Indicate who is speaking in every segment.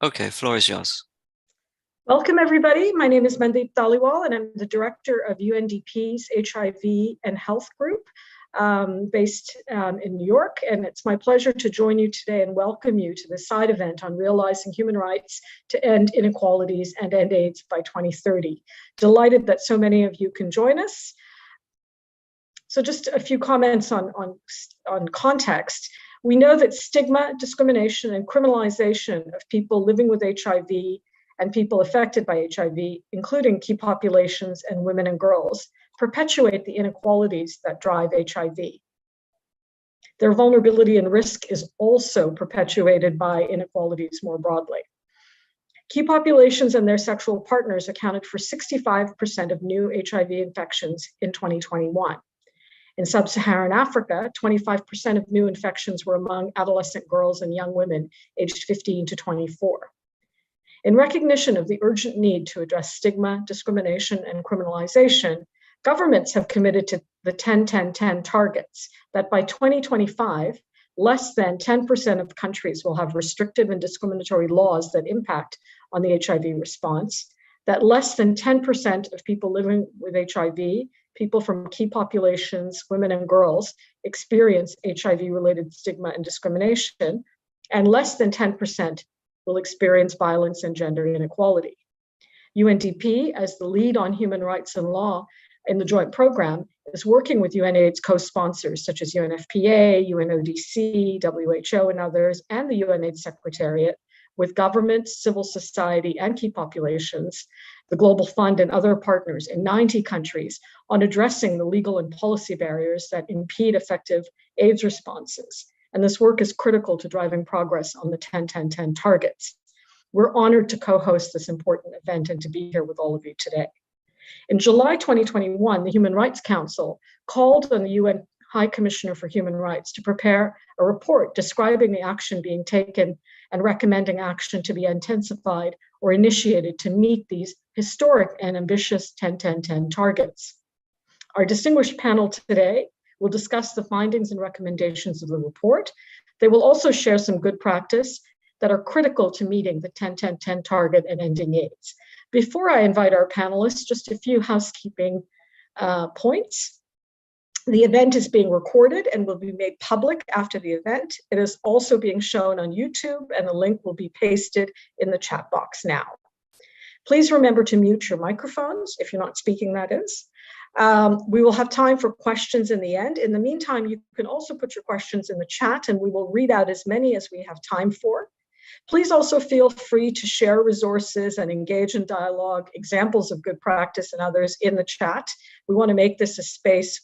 Speaker 1: Okay, floor is yours.
Speaker 2: Welcome, everybody. My name is Mandeep Dhaliwal, and I'm the director of UNDP's HIV and Health Group based in New York. And it's my pleasure to join you today and welcome you to this side event on realizing human rights to end inequalities and end AIDS by 2030. Delighted that so many of you can join us. So just a few comments on context. We know that stigma, discrimination, and criminalization of people living with HIV and people affected by HIV, including key populations and women and girls, perpetuate the inequalities that drive HIV. Their vulnerability and risk is also perpetuated by inequalities more broadly. Key populations and their sexual partners accounted for 65% of new HIV infections in 2021. In sub-Saharan Africa, 25% of new infections were among adolescent girls and young women aged 15 to 24. In recognition of the urgent need to address stigma, discrimination, and criminalization, governments have committed to the 10-10-10 targets that by 2025, less than 10% of countries will have restrictive and discriminatory laws that impact on the HIV response, that less than 10% of people living with HIV, people from key populations, women and girls, experience HIV-related stigma and discrimination, and less than 10% will experience violence and gender inequality. UNDP, as the lead on human rights and law in the joint program, is working with UNAIDS co-sponsors such as UNFPA, UNODC, WHO, and others, and the UNAIDS Secretariat, with governments, civil society, and key populations, the Global Fund and other partners in 90 countries on addressing the legal and policy barriers that impede effective AIDS responses. And this work is critical to driving progress on the 10-10-10 targets. We're honored to co-host this important event and to be here with all of you today. In July 2021, the Human Rights Council called on the UN High Commissioner for Human Rights to prepare a report describing the action being taken and recommending action to be intensified or initiated to meet these historic and ambitious 10-10-10 targets. Our distinguished panel today will discuss the findings and recommendations of the report. They will also share some good practice that are critical to meeting the 10-10-10 target and ending AIDS. Before I invite our panelists, just a few housekeeping points. The event is being recorded and will be made public after the event. It is also being shown on YouTube, and the link will be pasted in the chat box now. Please remember to mute your microphones if you're not speaking, that is. We will have time for questions in the end. In the meantime, you can also put your questions in the chat and we will read out as many as we have time for. Please also feel free to share resources and engage in dialogue, examples of good practice and others in the chat. We want to make this a space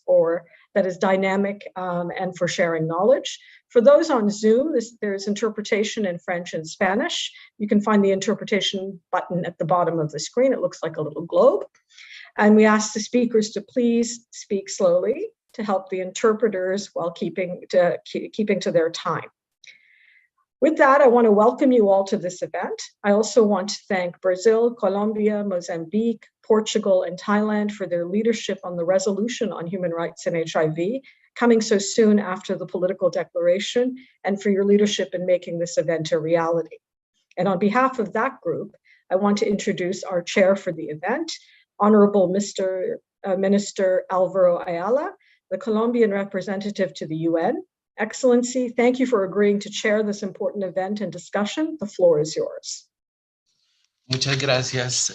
Speaker 2: that is dynamic and for sharing knowledge. For those on Zoom, there's interpretation in French and Spanish. You can find the interpretation button at the bottom of the screen. It looks like a little globe. And we ask the speakers to please speak slowly to help the interpreters while keeping to their time. With that, I want to welcome you all to this event. I also want to thank Brazil, Colombia, Mozambique, Portugal, and Thailand for their leadership on the resolution on human rights and HIV, coming so soon after the political declaration, and for your leadership in making this event a reality. And on behalf of that group, I want to introduce our chair for the event, Honorable Mr. Minister Alvaro Ayala, the Colombian representative to the UN. Excellency, thank you for agreeing to chair this important event and discussion. The floor is yours.
Speaker 3: Muchas gracias.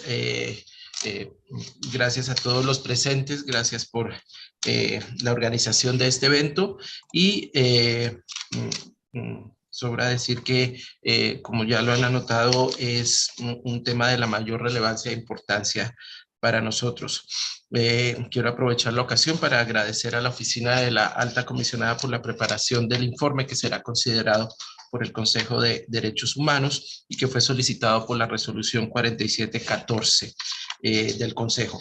Speaker 3: Gracias a todos los presentes. Gracias por la organización de este evento. Y sobra decir que, como ya lo han anotado, es un tema de la mayor relevancia e importancia para nosotros. Quiero aprovechar la ocasión para agradecer a la Oficina de la Alta Comisionada por la preparación del informe que será considerado por el Consejo de Derechos Humanos y que fue solicitado por la resolución 4714 del Consejo.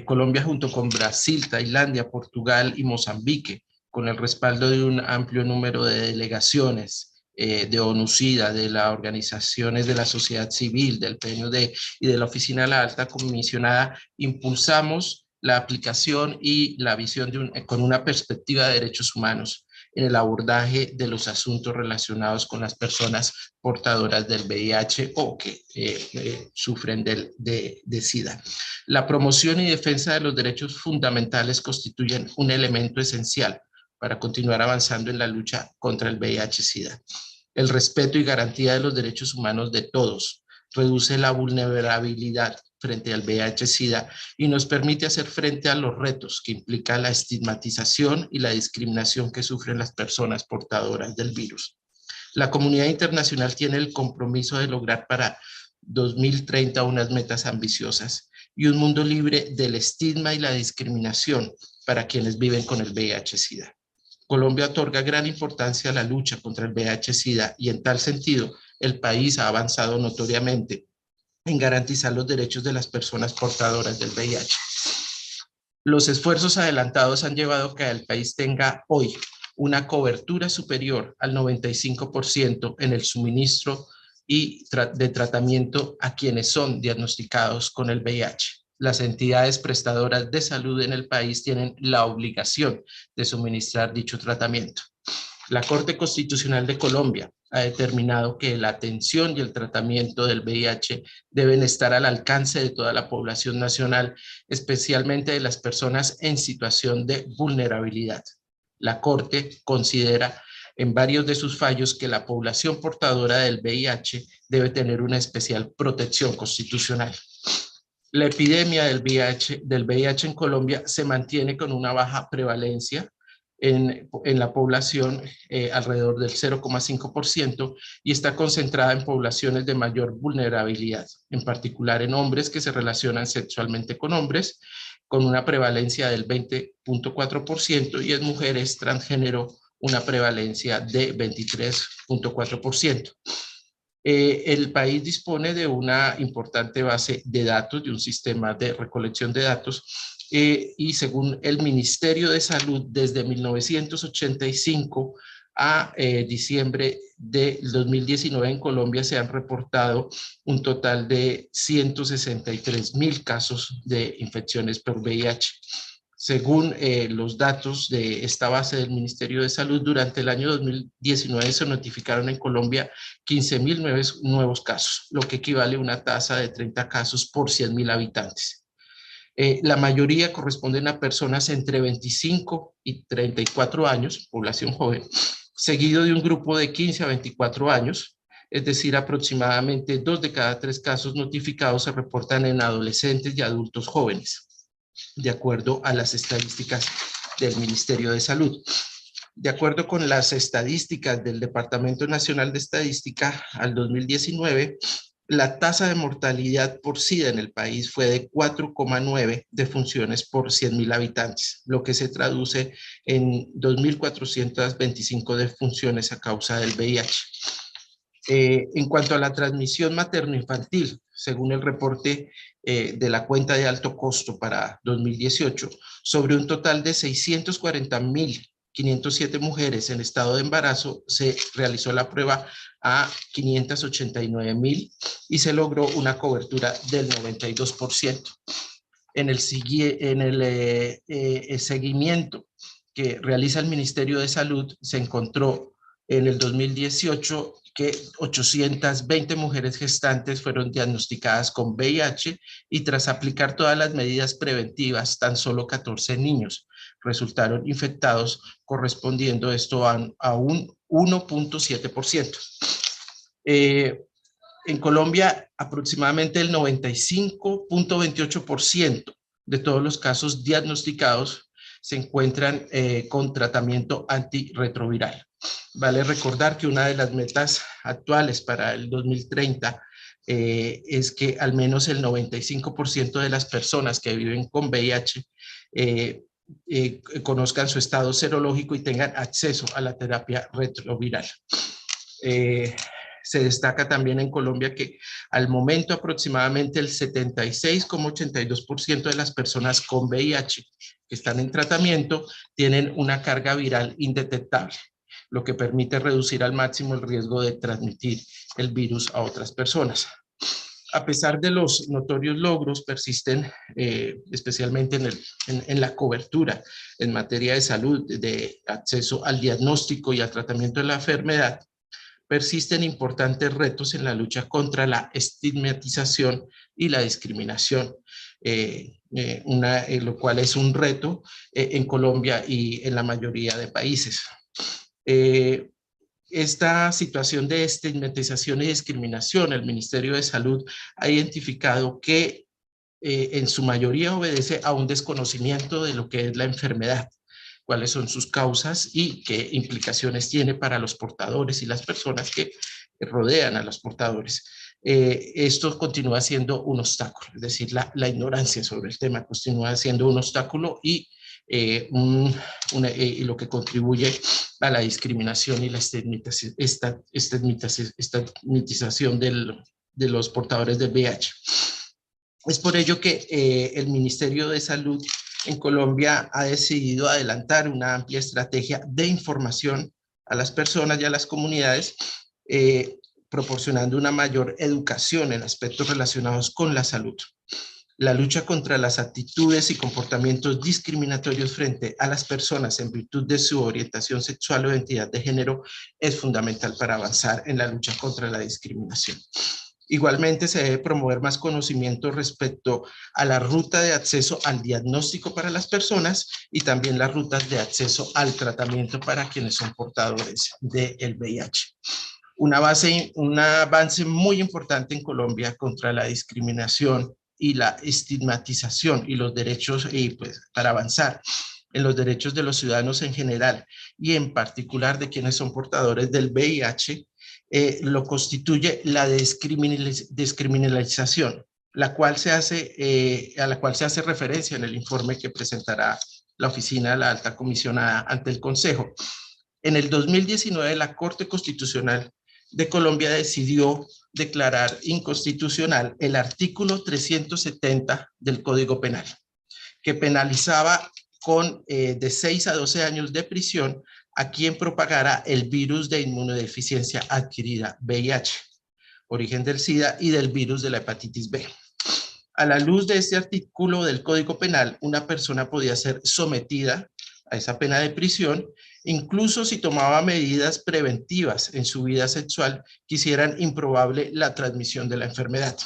Speaker 3: Colombia, junto con Brasil, Tailandia, Portugal y Mozambique, con el respaldo de un amplio número de delegaciones de ONU-SIDA, de las organizaciones de la sociedad civil, del PNUD y de la Oficina de la Alta Comisionada, impulsamos la aplicación y la visión con una perspectiva de derechos humanos en el abordaje de los asuntos relacionados con las personas portadoras del VIH o que sufren de SIDA. La promoción y defensa de los derechos fundamentales constituyen un elemento esencial para continuar avanzando en la lucha contra el VIH-Sida. El respeto y garantía de los derechos humanos de todos reduce la vulnerabilidad frente al VIH-Sida y nos permite hacer frente a los retos que implica la estigmatización y la discriminación que sufren las personas portadoras del virus. La comunidad internacional tiene el compromiso de lograr para 2030 unas metas ambiciosas y un mundo libre del estigma y la discriminación para quienes viven con el VIH-Sida. Colombia otorga gran importancia a la lucha contra el VIH-Sida y en tal sentido el país ha avanzado notoriamente en garantizar los derechos de las personas portadoras del VIH. Los esfuerzos adelantados han llevado a que el país tenga hoy una cobertura superior al 95% en el suministro y de tratamiento a quienes son diagnosticados con el VIH. Las entidades prestadoras de salud en el país tienen la obligación de suministrar dicho tratamiento. La Corte Constitucional de Colombia ha determinado que la atención y el tratamiento del VIH deben estar al alcance de toda la población nacional, especialmente de las personas en situación de vulnerabilidad. La Corte considera en varios de sus fallos que la población portadora del VIH debe tener una especial protección constitucional. La epidemia del VIH en Colombia se mantiene con una baja prevalencia en la población, alrededor del 0,5%, y está concentrada en poblaciones de mayor vulnerabilidad, en particular en hombres que se relacionan sexualmente con hombres, con una prevalencia del 20,4%, y en mujeres transgénero una prevalencia de 23,4%. El país dispone de una importante base de datos, de un sistema de recolección de datos, y según el Ministerio de Salud, desde 1985 a diciembre del 2019 en Colombia se han reportado un total de 163,000 casos de infecciones por VIH. Según los datos de esta base del Ministerio de Salud, durante el año 2019 se notificaron en Colombia 15,000 nuevos casos, lo que equivale a una tasa de 30 casos por 100,000 habitantes. La mayoría corresponden a personas entre 25 y 34 años, población joven, seguido de un grupo de 15 a 24 años, es decir, aproximadamente 2 de cada 3 casos notificados se reportan en adolescentes y adultos jóvenes, de acuerdo a las estadísticas del Ministerio de Salud. De acuerdo con las estadísticas del Departamento Nacional de Estadística, al 2019, la tasa de mortalidad por SIDA en el país fue de 4,9 defunciones por 100,000 habitantes, lo que se traduce en 2,425 defunciones a causa del VIH. En cuanto a la transmisión materno-infantil, según el reporte de la cuenta de alto costo para 2018, sobre un total de 640,507 mujeres en estado de embarazo, se realizó la prueba a 589,000 y se logró una cobertura del 92%. En el seguimiento que realiza el Ministerio de Salud, se encontró en el 2018 que 820 mujeres gestantes fueron diagnosticadas con VIH y tras aplicar todas las medidas preventivas, tan solo 14 niños resultaron infectados, correspondiendo esto a un 1,7%. En Colombia, aproximadamente el 95,28% de todos los casos diagnosticados se encuentran con tratamiento antirretroviral. Vale recordar que una de las metas actuales para el 2030 es que al menos el 95% de las personas que viven con VIH conozcan su estado serológico y tengan acceso a la terapia retroviral. Se destaca también en Colombia que al momento aproximadamente el 76,82% de las personas con VIH que están en tratamiento tienen una carga viral indetectable, lo que permite reducir al máximo el riesgo de transmitir el virus a otras personas. A pesar de los notorios logros, persisten especialmente en la cobertura en materia de salud, de acceso al diagnóstico y al tratamiento de la enfermedad. Persisten importantes retos en la lucha contra la estigmatización y la discriminación, lo cual es un reto en Colombia y en la mayoría de países. Esta situación de estigmatización y discriminación, el Ministerio de Salud ha identificado que en su mayoría obedece a un desconocimiento de lo que es la enfermedad, cuáles son sus causas y qué implicaciones tiene para los portadores y las personas que rodean a los portadores. Esto continúa siendo un obstáculo, es decir, la ignorancia sobre el tema continúa siendo un obstáculo y lo que contribuye a la discriminación y la estigmatización de los portadores del VIH. Es por ello que el Ministerio de Salud en Colombia ha decidido adelantar una amplia estrategia de información a las personas y a las comunidades, proporcionando una mayor educación en aspectos relacionados con la salud. La lucha contra las actitudes y comportamientos discriminatorios frente a las personas en virtud de su orientación sexual o identidad de género es fundamental para avanzar en la lucha contra la discriminación. Igualmente, se debe promover más conocimiento respecto a la ruta de acceso al diagnóstico para las personas y también las rutas de acceso al tratamiento para quienes son portadores del VIH. Un avance muy importante en Colombia contra la discriminación y la estigmatización y los derechos, para avanzar en los derechos de los ciudadanos en general y en particular de quienes son portadores del VIH, lo constituye la descriminalización, a la cual se hace referencia en el informe que presentará la Oficina de la Alta Comisionada ante el Consejo. En el 2019, la Corte Constitucional de Colombia decidió declarar inconstitucional el artículo 370 del Código Penal, que penalizaba con de 6 a 12 años de prisión a quien propagara el virus de inmunodeficiencia adquirida, VIH, origen del SIDA y del virus de la hepatitis B. A la luz de este artículo del Código Penal, una persona podía ser sometida a esa pena de prisión, incluso si tomaba medidas preventivas en su vida sexual que hicieran improbable la transmisión de la enfermedad.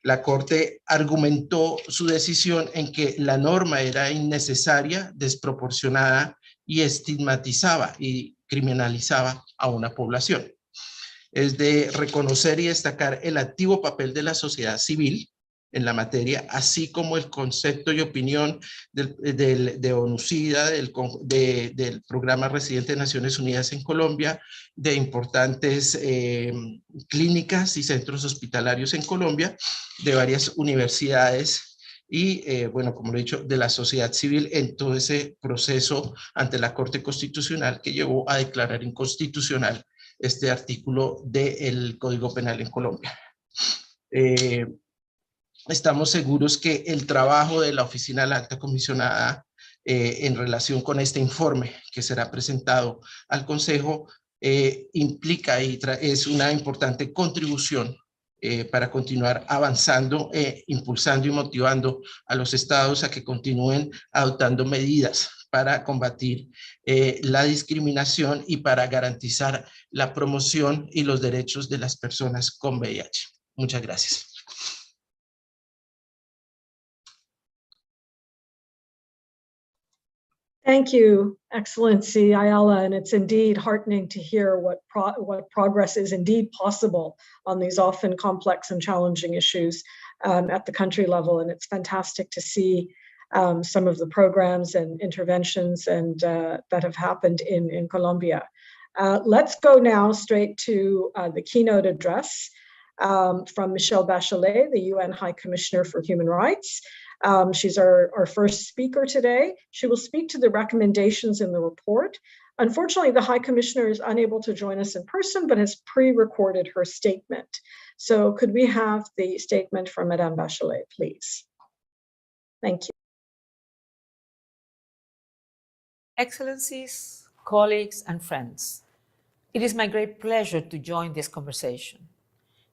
Speaker 3: La Corte argumentó su decisión en que la norma era innecesaria, desproporcionada y estigmatizaba y criminalizaba a una población. Es de reconocer y destacar el activo papel de la sociedad civil en la materia, así como el concepto y opinión de ONUCIDA, del programa residente de Naciones Unidas en Colombia, de importantes clínicas y centros hospitalarios en Colombia, de varias universidades y, bueno, como lo he dicho, de la sociedad civil en todo ese proceso ante la Corte Constitucional que llevó a declarar inconstitucional este artículo del Código Penal en Colombia. Estamos seguros que el trabajo de la Oficina de la Alta Comisionada en relación con este informe que será presentado al Consejo implica y es una importante contribución para continuar avanzando, impulsando y motivando a los estados a que continúen adoptando medidas para combatir la discriminación y para garantizar la promoción y los derechos de las personas con VIH. Muchas gracias.
Speaker 2: Thank you, Excellency Ayala, and it's indeed heartening to hear what progress is indeed possible on these often complex and challenging issues at the country level, and it's fantastic to see some of the programs and interventions and that have happened in Colombia. Let's go now straight to the keynote address from Michelle Bachelet, the UN High Commissioner for Human Rights. She's our first speaker today. She will speak to the recommendations in the report. Unfortunately, the High Commissioner is unable to join us in person, but has pre-recorded her statement. So could we have the statement from Madame Bachelet, please? Thank you.
Speaker 1: Excellencies, colleagues, and friends, it is my great pleasure to join this conversation.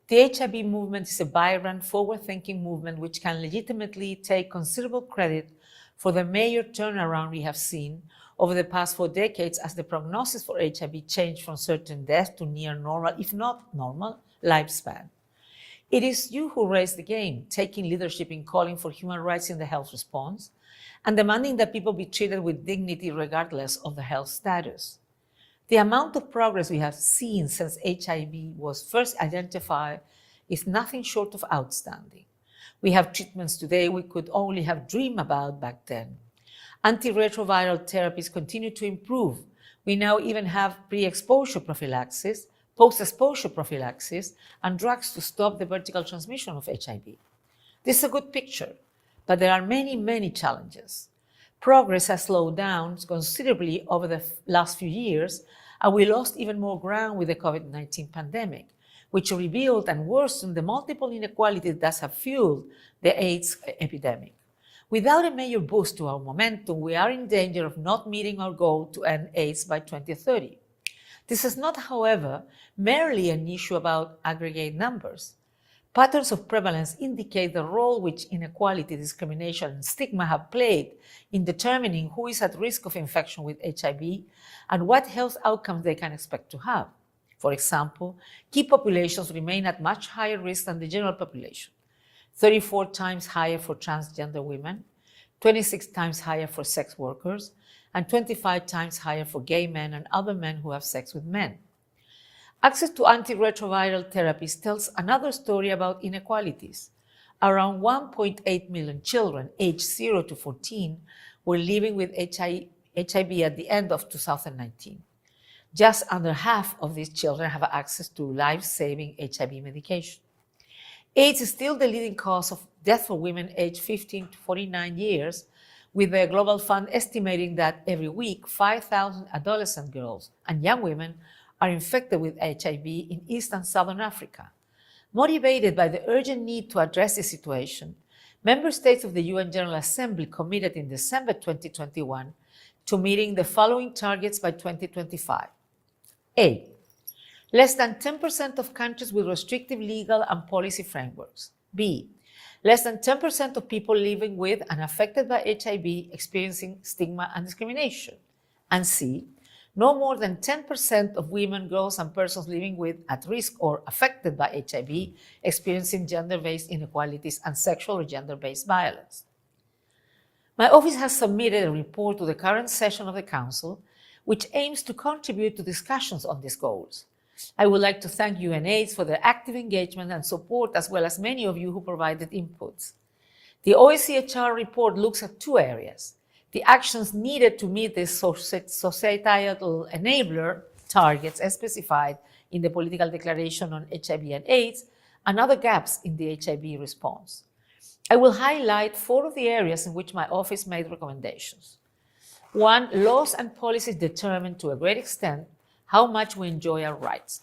Speaker 1: The HIV movement is a vibrant, forward-thinking movement which can legitimately take considerable credit for the major turnaround we have seen over the past 4 decades as the prognosis for HIV changed from certain death to near normal, if not normal, lifespan. It is you who raised the game, taking leadership in calling for human rights in the health response and demanding that people be treated with dignity regardless of their health status. The amount of progress we have seen since HIV was first identified is nothing short of outstanding. We have treatments today we could only have dreamed about back then. Antiretroviral therapies continue to improve. We now even have pre-exposure prophylaxis, post-exposure prophylaxis, and drugs to stop the vertical transmission of HIV. This is a good picture, but there are many, many challenges. Progress has slowed down considerably over the last few years, and we lost even more ground with the COVID-19 pandemic, which revealed and worsened the multiple inequalities that have fueled the AIDS epidemic. Without a major boost to our momentum, we are in danger of not meeting our goal to end AIDS by 2030. This is not, however, merely an issue about aggregate numbers. Patterns of prevalence indicate the role which inequality, discrimination, and stigma have played in determining who is at risk of infection with HIV and what health outcomes they can expect to have. For example, key populations remain at much higher risk than the general population. 34 times higher for transgender women, 26 times higher for sex workers, and 25 times higher for gay men and other men who have sex with men. Access to antiretroviral therapies tells another story about inequalities. Around 1.8 million children aged 0 to 14 were living with HIV at the end of 2019. Just under half of these children have access to life-saving HIV medication. AIDS is still the leading cause of death for women aged 15 to 49 years, with the Global Fund estimating that every week 5,000 adolescent girls and young women are infected with HIV in East and Southern Africa. Motivated by the urgent need to address this situation, member states of the UN General Assembly committed in December 2021 to meeting the following targets by 2025. A. Less than 10% of countries with restrictive legal and policy frameworks. B. Less than 10% of people living with and affected by HIV experiencing stigma and discrimination. And C. No more than 10% of women, girls, and persons living with, at risk, or affected by HIV experiencing gender-based inequalities and sexual or gender-based violence. My office has submitted a report to the current session of the Council, which aims to contribute to discussions on these goals. I would like to thank UNAIDS for their active engagement and support, as well as many of you who provided inputs. The OHCHR report looks at two areas: the actions needed to meet the societal enabler targets as specified in the political declaration on HIV and AIDS, and other gaps in the HIV response. I will highlight 4 of the areas in which my office made recommendations. 1, laws and policies determine to a great extent how much we enjoy our rights.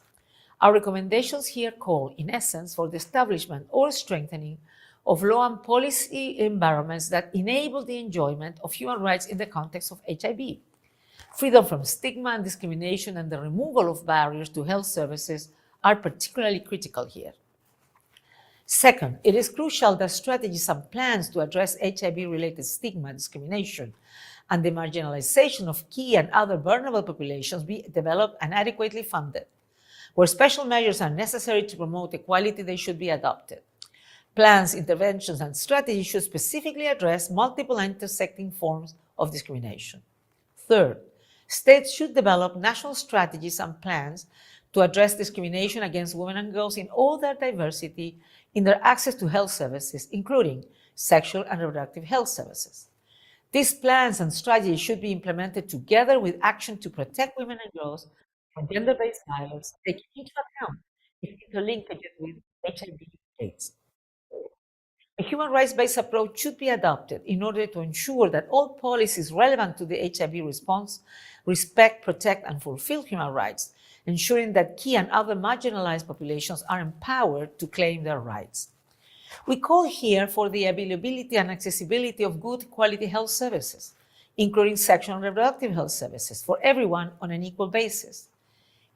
Speaker 1: Our recommendations here call, in essence, for the establishment or strengthening of law and policy environments that enable the enjoyment of human rights in the context of HIV. Freedom from stigma and discrimination and the removal of barriers to health services are particularly critical here. Second, it is crucial that strategies and plans to address HIV-related stigma and discrimination and the marginalization of key and other vulnerable populations be developed and adequately funded. Where special measures are necessary to promote equality, they should be adopted. Plans, interventions, and strategies should specifically address multiple intersecting forms of discrimination. Third, states should develop national strategies and plans to address discrimination against women and girls in all their diversity in their access to health services, including sexual and reproductive health services. These plans and strategies should be implemented together with action to protect women and girls from gender-based violence, taking into account its interlinkages with HIV/AIDS. A human rights-based approach should be adopted in order to ensure that all policies relevant to the HIV response respect, protect, and fulfill human rights, ensuring that key and other marginalized populations are empowered to claim their rights. We call here for the availability and accessibility of good quality health services, including sexual and reproductive health services, for everyone on an equal basis.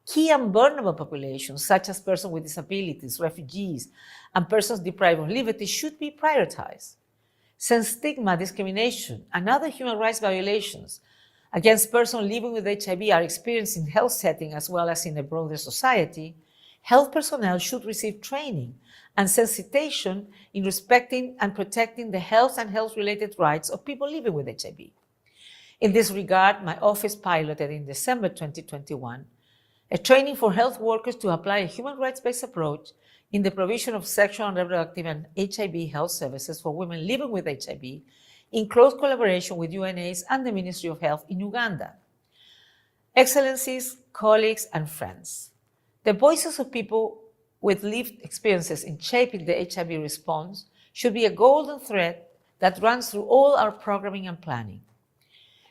Speaker 1: Key and vulnerable populations, such as persons with disabilities, refugees, and persons deprived of liberty, should be prioritized. Since stigma, discrimination, and other human rights violations against persons living with HIV are experienced in health settings as well as in a broader society, health personnel should receive training and sensitization in respecting and protecting the health and health-related rights of people living with HIV. In this regard, my office piloted in December 2021 a training for health workers to apply a human rights-based approach in the provision of sexual and reproductive and HIV health services for women living with HIV, in close collaboration with UNAIDS and the Ministry of Health in Uganda. Excellencies, colleagues, and friends, the voices of people with lived experiences in shaping the HIV response should be a golden thread that runs through all our programming and planning.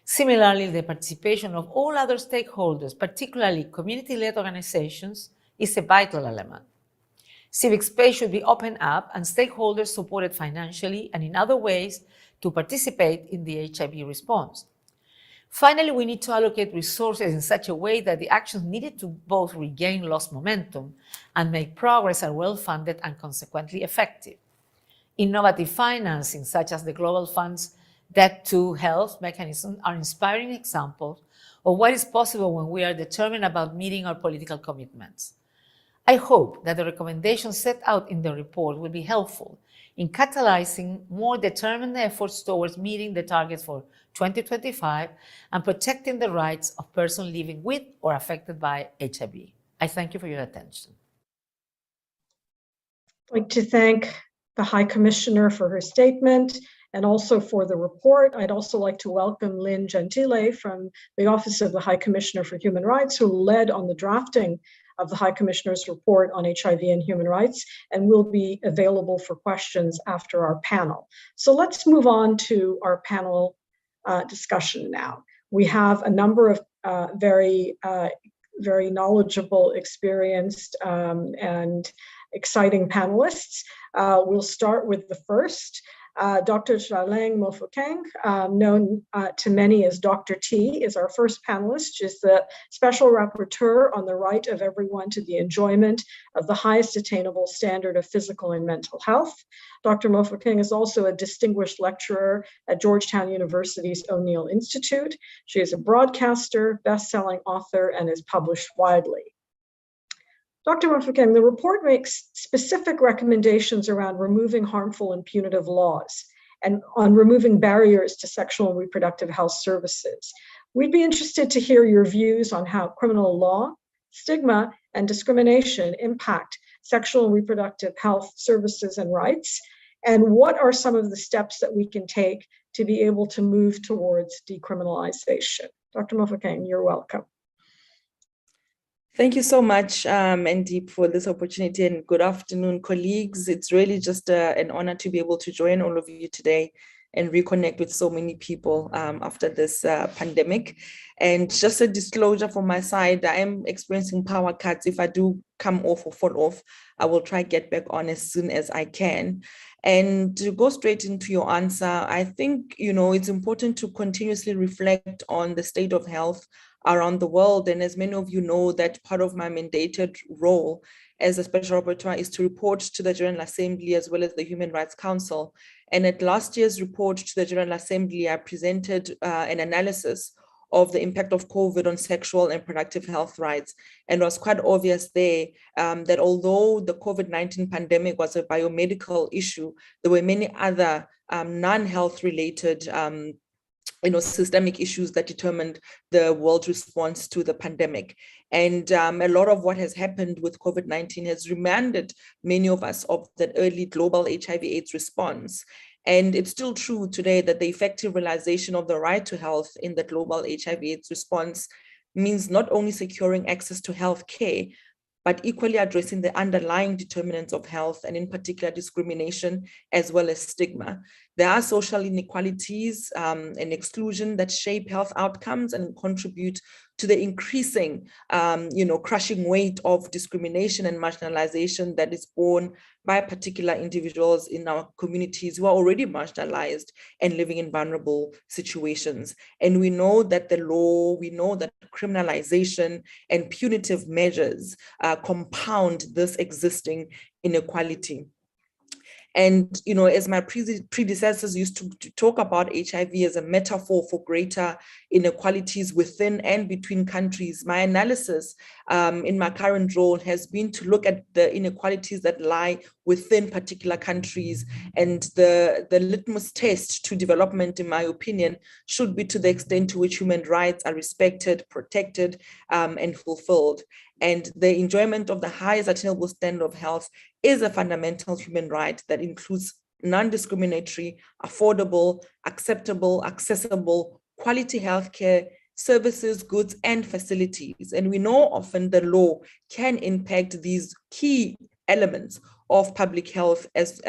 Speaker 1: Similarly, the participation of all other stakeholders, particularly community-led organizations, is a vital element. Civic space should be opened up and stakeholders supported financially and in other ways to participate in the HIV response. Finally, we need to allocate resources in such a way that the actions needed to both regain lost momentum and make progress are well-funded and consequently effective. Innovative financing, such as the Global Fund's Debt to Health mechanism, are inspiring examples of what is possible when we are determined about meeting our political commitments. I hope that the recommendations set out in the report will be helpful in catalyzing more determined efforts towards meeting the targets for 2025 and protecting the rights of persons living with or affected by HIV. I thank you for your attention.
Speaker 2: I'd like to thank the High Commissioner for her statement and also for the report. I'd also like to welcome Lynn Gentile from the Office of the High Commissioner for Human Rights, who led on the drafting of the High Commissioner's report on HIV and human rights, and will be available for questions after our panel. So let's move on to our panel discussion now. We have a number of very knowledgeable, experienced, and exciting panelists. We'll start with the first. Dr. Xiaoleng Mofokeng, known to many as Dr. T, is our first panelist. She's the Special Rapporteur on the right of everyone to the enjoyment of the highest attainable standard of physical and mental health. Dr. Mofokeng is also a distinguished lecturer at Georgetown University's O'Neill Institute. She is a broadcaster, best-selling author, and is published widely. Dr. Mofokeng, the report makes specific recommendations around removing harmful and punitive laws and on removing barriers to sexual and reproductive health services. We'd be interested to hear your views on how criminal law, stigma, and discrimination impact sexual and reproductive health services and rights, and what are some of the steps that we can take to be able to move towards decriminalization. Dr. Mofokeng, you're welcome.
Speaker 4: Thank you so much, Mandeep, for this opportunity, and good afternoon, colleagues. It's really just an honor to be able to join all of you today and reconnect with so many people after this pandemic. And just a disclosure from my side, I am experiencing power cuts. If I do come off or fall off, I will try to get back on as soon as I can. And to go straight into your answer, I think, it's important to continuously reflect on the state of health around the world. And as many of you know, that part of my mandated role as a special rapporteur is to report to the General Assembly as well as the Human Rights Council. And at last year's report to the General Assembly, I presented an analysis of the impact of COVID on sexual and reproductive health rights. And it was quite obvious there that although the COVID-19 pandemic was a biomedical issue, there were many other non-health related systemic issues that determined the world response to the pandemic. And a lot of what has happened with COVID-19 has reminded many of us of that early global HIV/AIDS response. And it's still true today that the effective realization of the right to health in the global HIV/AIDS response means not only securing access to health care, but equally addressing the underlying determinants of health, and in particular discrimination as well as stigma. There are social inequalities and exclusion that shape health outcomes and contribute to the increasing, crushing weight of discrimination and marginalization that is borne by particular individuals in our communities who are already marginalized and living in vulnerable situations. And we know that the law, we know that criminalization and punitive measures compound this existing inequality. And, as my predecessors used to talk about HIV as a metaphor for greater inequalities within and between countries, my analysis in my current role has been to look at the inequalities that lie within particular countries. And the litmus test to development, in my opinion, should be to the extent to which human rights are respected, protected, and fulfilled. And the enjoyment of the highest attainable standard of health is a fundamental human right that includes non-discriminatory, affordable, acceptable, accessible, quality healthcare, services, goods, and facilities. And we know often the law can impact these key elements of public health as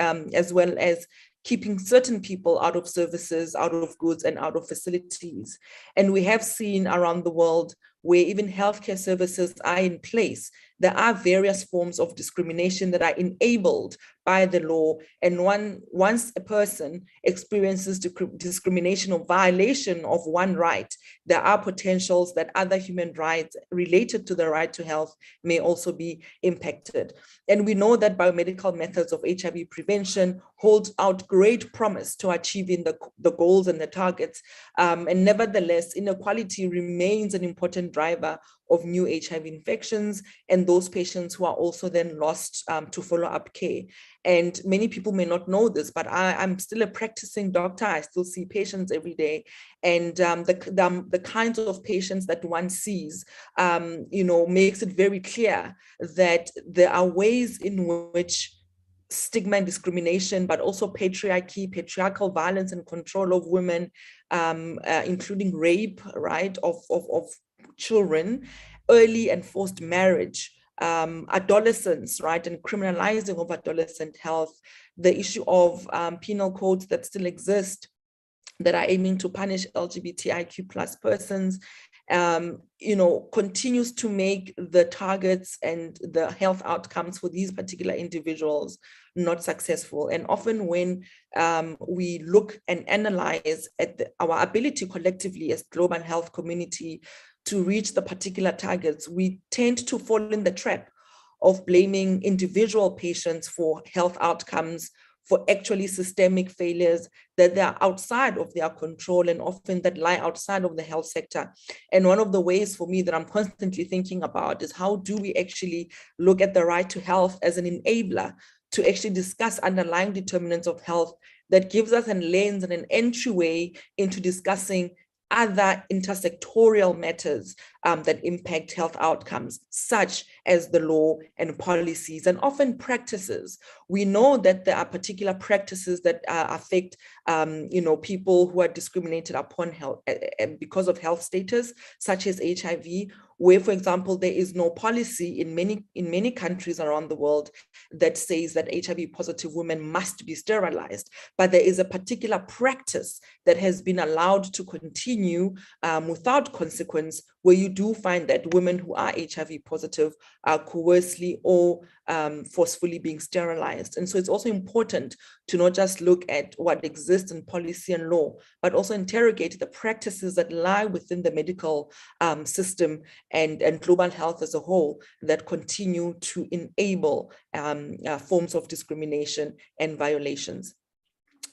Speaker 4: well as keeping certain people out of services, out of goods, and out of facilities. And we have seen around the world where even healthcare services are in place, there are various forms of discrimination that are enabled by the law. And once a person experiences discrimination or violation of one right, there are potentials that other human rights related to the right to health may also be impacted. And we know that biomedical methods of HIV prevention hold out great promise to achieving the goals and the targets. And nevertheless, inequality remains an important driver of new HIV infections and those patients who are also then lost to follow-up care. And many people may not know this, but I'm still a practicing doctor. I still see patients every day. And the kinds of patients that one sees, makes it very clear that there are ways in which stigma and discrimination, but also patriarchy, patriarchal violence and control of women, including rape, right, of children, early and forced marriage, adolescents, right, and criminalizing of adolescent health, the issue of penal codes that still exist that are aiming to punish LGBTIQ plus persons, continues to make the targets and the health outcomes for these particular individuals not successful. And often when we look and analyze at our ability collectively as global health community to reach the particular targets, we tend to fall in the trap of blaming individual patients for health outcomes, for actually systemic failures that they are outside of their control and often that lie outside of the health sector. And one of the ways for me that I'm constantly thinking about is how do we actually look at the right to health as an enabler to actually discuss underlying determinants of health that gives us a lens and an entryway into discussing other intersectorial matters that impact health outcomes, such as the law and policies and often practices. We know that there are particular practices that affect people who are discriminated upon health because of health status, such as HIV, where, for example, there is no policy in many countries around the world that says that HIV positive women must be sterilized, but there is a particular practice that has been allowed to continue without consequence, where you do find that women who are HIV positive are coercively or forcefully being sterilized. And so it's also important to not just look at what exists in policy and law, but also interrogate the practices that lie within the medical system and global health as a whole that continue to enable forms of discrimination and violations.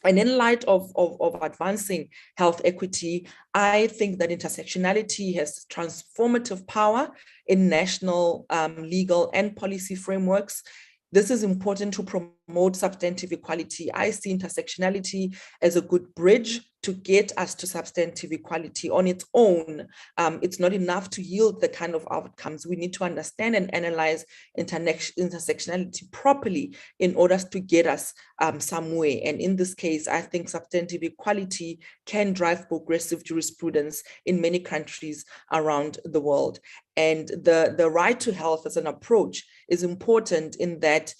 Speaker 4: And in light of advancing health equity, I think that intersectionality has transformative power in national, legal, and policy frameworks. This is important to promote substantive equality. I see intersectionality as a good bridge to get us to substantive equality. On its own, it's not enough to yield the kind of outcomes. We need to understand and analyze intersectionality properly in order to get us somewhere. And in this case, I think substantive equality can drive progressive jurisprudence in many countries around the world. And the right to health as an approach is important in that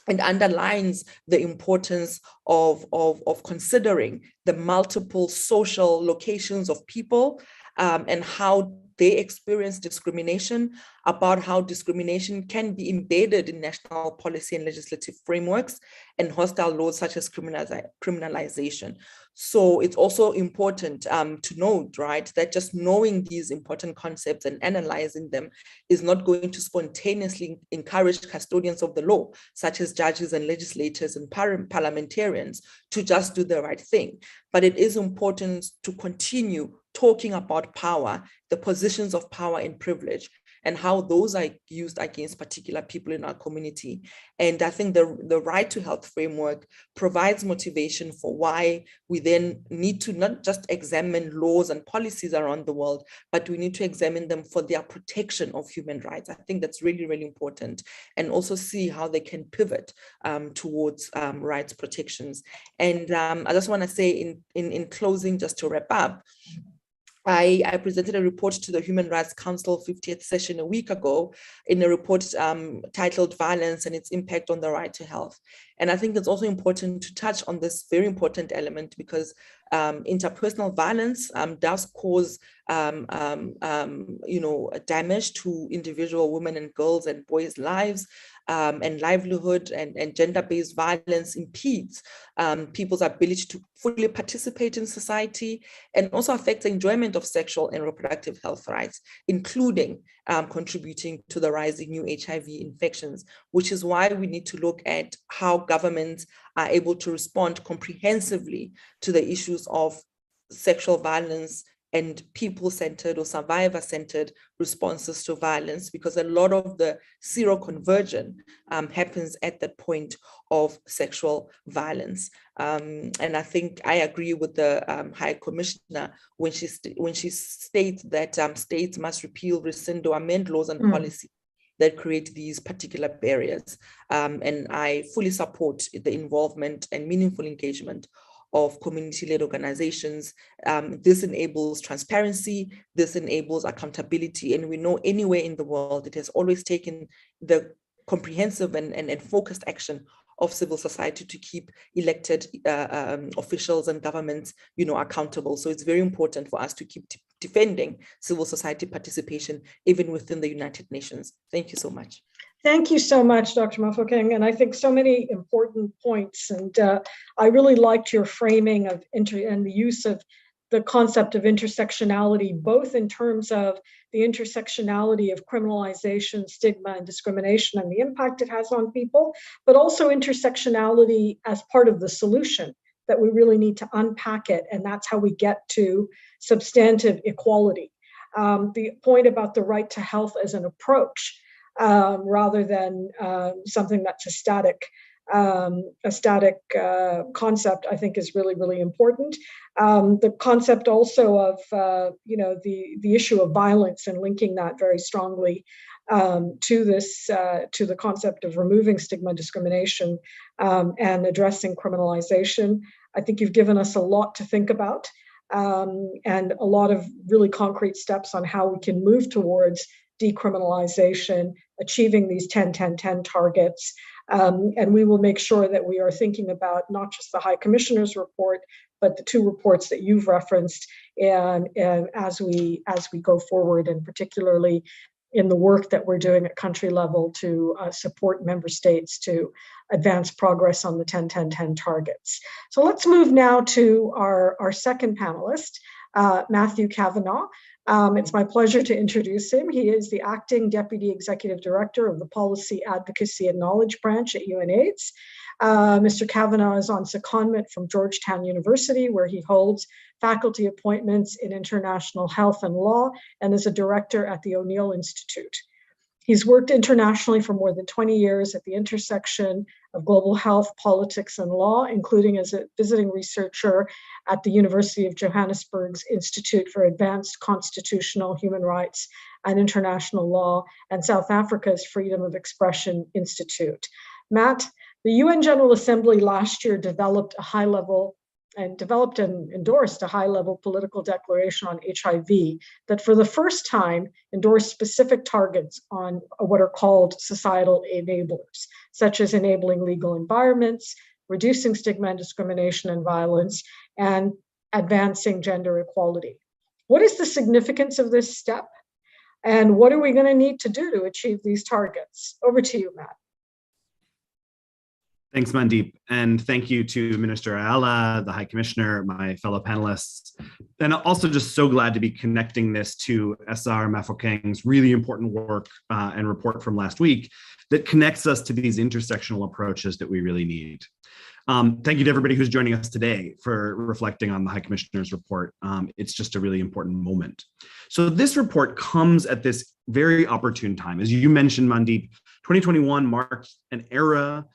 Speaker 4: and underlines the importance of considering the multiple social locations of people and how they experience discrimination, about how discrimination can be embedded in national policy and legislative frameworks, and hostile laws such as criminalization. So it's also important to note, right, that just knowing these important concepts and analyzing them is not going to spontaneously encourage custodians of the law, such as judges and legislators and parliamentarians, to just do the right thing. But it is important to continue talking about power, the positions of power and privilege, and how those are used against particular people in our community. And I think the right to health framework provides motivation for why we then need to not just examine laws and policies around the world, but we need to examine them for their protection of human rights. I think that's really, really important, and also see how they can pivot towards rights protections. And I just want to say in closing, just to wrap up, I presented a report to the Human Rights Council 50th session a week ago in a report titled Violence and its Impact on the Right to Health. And I think it's also important to touch on this very important element, because interpersonal violence does cause damage to individual women and girls and boys' lives, and livelihood, and gender-based violence impedes people's ability to fully participate in society, and also affects the enjoyment of sexual and reproductive health rights, including contributing to the rising new HIV infections, which is why we need to look at how governments are able to respond comprehensively to the issues of sexual violence and people-centered or survivor-centered responses to violence, because a lot of the seroconversion happens at that point of sexual violence. And I think I agree with the High Commissioner when she states that states must repeal, rescind, or amend laws and policies that create these particular barriers. And I fully support the involvement and meaningful engagement of community-led organizations. This enables transparency, this enables accountability, and we know anywhere in the world it has always taken the comprehensive and focused action of civil society to keep elected officials and governments, accountable. So it's very important for us to keep defending civil society participation, even within the United Nations. Thank you so much.
Speaker 2: Thank you so much, Dr. Mafokeng. And I think so many important points. And I really liked your framing of and the use of the concept of intersectionality, both in terms of the intersectionality of criminalization, stigma, and discrimination and the impact it has on people, but also intersectionality as part of the solution, that we really need to unpack it. And that's how we get to substantive equality. The point about the right to health as an approach, rather than something that's a static concept, I think is really, really important. The concept also of the issue of violence and linking that very strongly to the concept of removing stigma, discrimination, and addressing criminalization. I think you've given us a lot to think about, and a lot of really concrete steps on how we can move towards decriminalization, achieving these 10-10-10 targets. And we will make sure that we are thinking about not just the High Commissioner's report, but the two reports that you've referenced, and as we go forward, and particularly in the work that we're doing at country level to support member states to advance progress on the 10-10-10 targets. So let's move now to our second panelist, Matthew Kavanagh. It's my pleasure to introduce him. He is the Acting Deputy Executive Director of the Policy, Advocacy and Knowledge Branch at UNAIDS. Mr. Kavanagh is on secondment from Georgetown University, where he holds faculty appointments in international health and law, and is a director at the O'Neill Institute. He's worked internationally for more than 20 years at the intersection of global health, politics, and law, including as a visiting researcher at the University of Johannesburg's Institute for Advanced Constitutional Human Rights and International Law, and South Africa's Freedom of Expression Institute. Matt, the UN General Assembly last year developed and endorsed a high-level political declaration on HIV that for the first time endorsed specific targets on what are called societal enablers, such as enabling legal environments, reducing stigma and discrimination and violence, and advancing gender equality. What is the significance of this step? And what are we going to need to do to achieve these targets? Over to you, Matt.
Speaker 5: Thanks, Mandeep. And thank you to Minister Ayala, the High Commissioner, my fellow panelists. And also just so glad to be connecting this to SR Mafokeng's really important work and report from last week that connects us to these intersectional approaches that we really need. Thank you to everybody who's joining us today for reflecting on the High Commissioner's report. It's just a really important moment. So this report comes at this very opportune time. As you mentioned, Mandeep, 2021 marked an era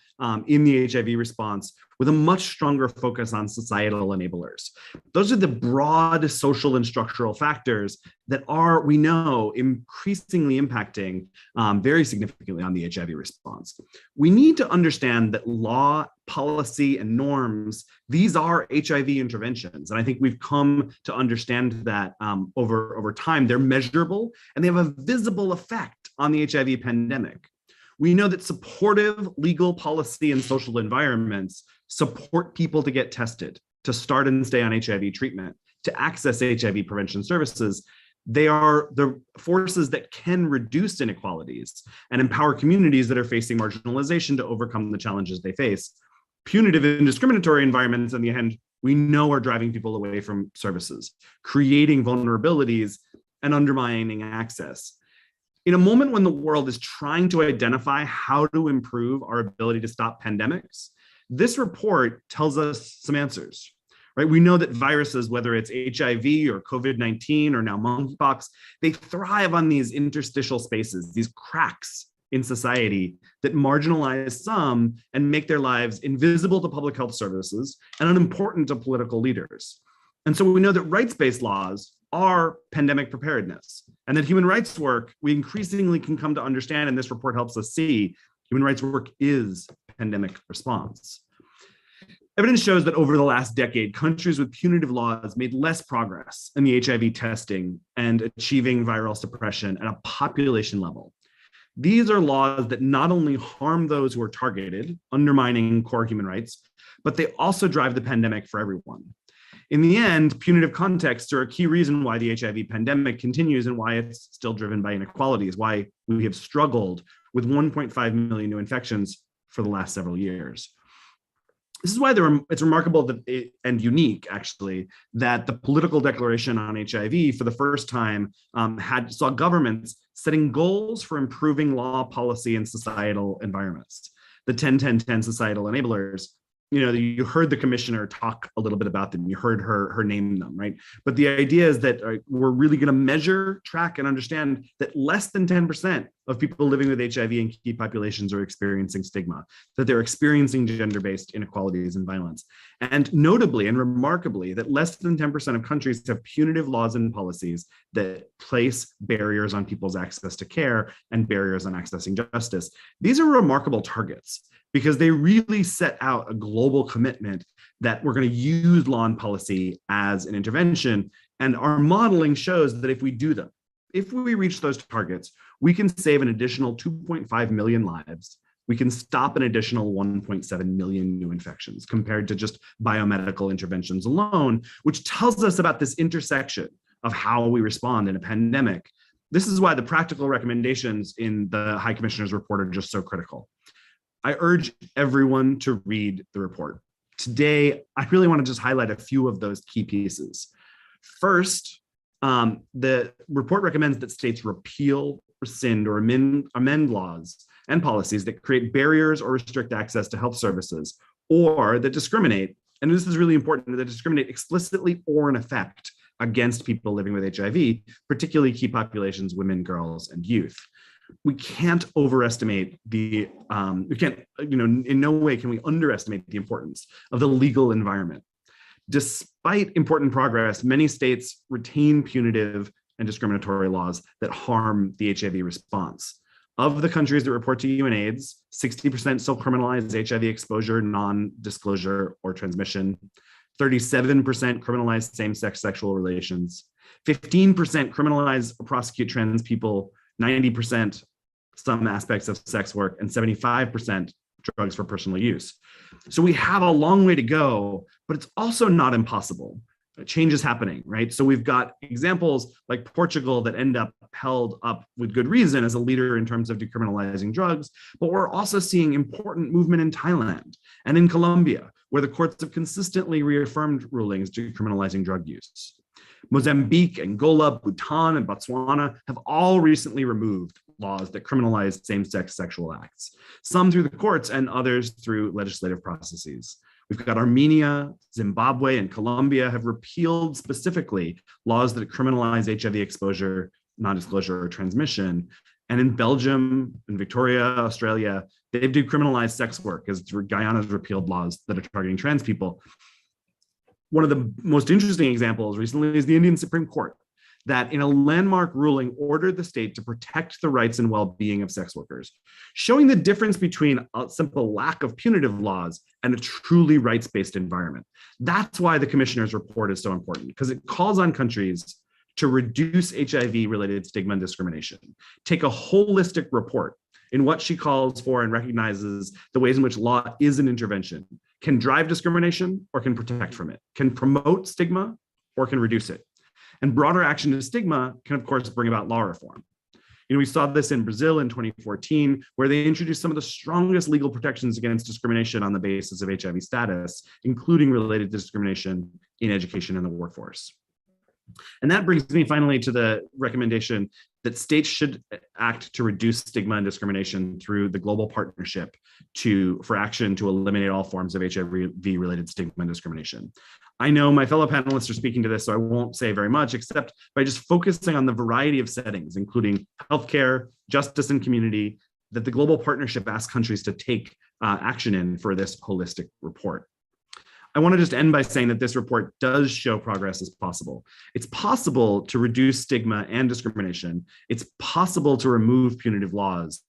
Speaker 5: in the HIV response with a much stronger focus on societal enablers. Those are the broad social and structural factors that are, we know, increasingly impacting very significantly on the HIV response. We need to understand that law, policy, and norms, these are HIV interventions. And I think we've come to understand that over time. They're measurable and they have a visible effect on the HIV pandemic. We know that supportive legal policy and social environments support people to get tested, to start and stay on HIV treatment, to access HIV prevention services. They are the forces that can reduce inequalities and empower communities that are facing marginalization to overcome the challenges they face. Punitive and discriminatory environments, on the other hand, we know are driving people away from services, creating vulnerabilities and undermining access. In a moment when the world is trying to identify how to improve our ability to stop pandemics, this report tells us some answers, right? We know that viruses, whether it's HIV or COVID-19 or now monkeypox, they thrive on these interstitial spaces, these cracks in society that marginalize some and make their lives invisible to public health services and unimportant to political leaders. And so we know that rights-based laws are pandemic preparedness, and that human rights work, we increasingly can come to understand, and this report helps us see, human rights work is pandemic response. Evidence shows that over the last decade, countries with punitive laws made less progress in the HIV testing and achieving viral suppression at a population level. These are laws that not only harm those who are targeted, undermining core human rights, but they also drive the pandemic for everyone. In the end, punitive contexts are a key reason why the HIV pandemic continues and why it's still driven by inequalities, why we have struggled with 1.5 million new infections for the last several years. This is why it's remarkable and unique, actually, that the political declaration on HIV for the first time saw governments setting goals for improving law, policy, and societal environments. The 10-10-10 societal enablers, you heard the commissioner talk a little bit about them. You heard her name them, right? But the idea is that we're really going to measure, track, and understand that less than 10% of people living with HIV in key populations are experiencing stigma, that they're experiencing gender-based inequalities and violence. And notably and remarkably, that less than 10% of countries have punitive laws and policies that place barriers on people's access to care and barriers on accessing justice. These are remarkable targets, because they really set out a global commitment that we're going to use law and policy as an intervention. And our modeling shows that if we do them, if we reach those targets, we can save an additional 2.5 million lives. We can stop an additional 1.7 million new infections compared to just biomedical interventions alone, which tells us about this intersection of how we respond in a pandemic. This is why the practical recommendations in the High Commissioner's report are just so critical. I urge everyone to read the report. Today, I really want to just highlight a few of those key pieces. First, the report recommends that states repeal, rescind, or amend laws and policies that create barriers or restrict access to health services, or that discriminate, and this is really important, that discriminate explicitly or in effect against people living with HIV, particularly key populations, women, girls, and youth. We can't overestimate in no way can we underestimate the importance of the legal environment. Despite important progress, many states retain punitive and discriminatory laws that harm the HIV response. Of the countries that report to UNAIDS, 60% still criminalize HIV exposure, non-disclosure, or transmission. 37% criminalize same-sex sexual relations. 15% criminalize or prosecute trans people. 90% some aspects of sex work, and 75% drugs for personal use. So we have a long way to go, but it's also not impossible. change is happening, right? So we've got examples like Portugal that end up held up with good reason as a leader in terms of decriminalizing drugs, but we're also seeing important movement in Thailand and in Colombia, where the courts have consistently reaffirmed rulings decriminalizing drug use. Mozambique, Angola, Bhutan, and Botswana have all recently removed laws that criminalize same-sex sexual acts, some through the courts and others through legislative processes. We've got Armenia, Zimbabwe, and Colombia have repealed specifically laws that criminalize HIV exposure, non-disclosure, or transmission. And in Belgium and Victoria, Australia, they've decriminalized sex work, as Guyana's repealed laws that are targeting trans people. One of the most interesting examples recently is the Indian Supreme Court, that in a landmark ruling ordered the state to protect the rights and well-being of sex workers, showing the difference between a simple lack of punitive laws and a truly rights-based environment. That's why the commissioner's report is so important, because it calls on countries to reduce HIV-related stigma and discrimination, take a holistic report in what she calls for and recognizes the ways in which law is an intervention, can drive discrimination or can protect from it, can promote stigma or can reduce it. And broader action to stigma can, of course, bring about law reform. We saw this in Brazil in 2014, where they introduced some of the strongest legal protections against discrimination on the basis of HIV status, including related discrimination in education and the workforce. And that brings me finally to the recommendation that states should act to reduce stigma and discrimination through the global partnership for action to eliminate all forms of HIV-related stigma and discrimination. I know my fellow panelists are speaking to this, so I won't say very much, except by just focusing on the variety of settings, including healthcare, justice, and community, that the global partnership asks countries to take action in for this holistic report. I want to just end by saying that this report does show progress is possible. It's possible to reduce stigma and discrimination. It's possible to remove punitive laws,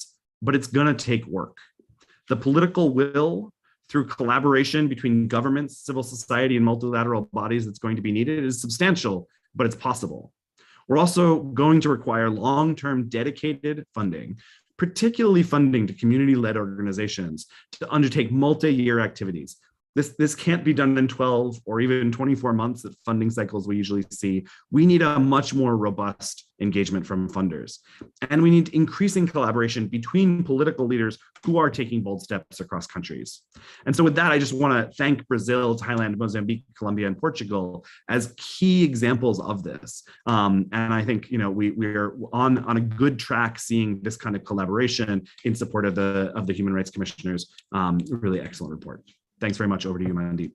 Speaker 5: but it's going to take work. The political will through collaboration between governments, civil society, and multilateral bodies that's going to be needed is substantial, but it's possible. We're also going to require long-term dedicated funding, particularly funding to community-led organizations to undertake multi-year activities. This can't be done in 12 or even 24 months at funding cycles we usually see. We need a much more robust engagement from funders. And we need increasing collaboration between political leaders who are taking bold steps across countries. And so with that, I just want to thank Brazil, Thailand, Mozambique, Colombia, and Portugal as key examples of this. And I think we're on a good track seeing this kind of collaboration in support of the Human Rights Commissioner's really excellent report. Thanks very much. Over to you, Mandeep.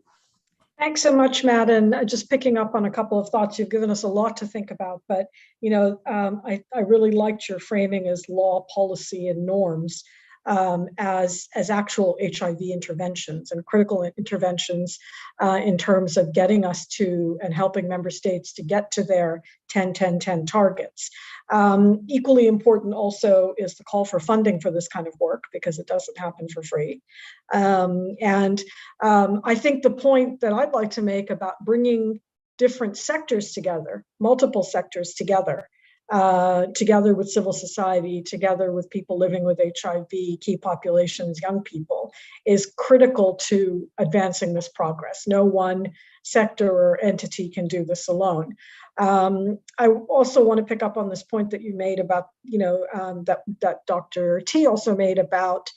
Speaker 2: Thanks so much, Matt. And just picking up on a couple of thoughts, you've given us a lot to think about. But I really liked your framing as law, policy, and norms as actual HIV interventions and critical interventions in terms of getting us to and helping member states to get to their 10-10-10 targets. Equally important also is the call for funding for this kind of work, because it doesn't happen for free. And I think the point that I'd like to make about bringing different sectors together, multiple sectors together, together with civil society, together with people living with HIV, key populations, young people, is critical to advancing this progress. No one sector or entity can do this alone. I also want to pick up on this point that you made about, that Dr. T also made about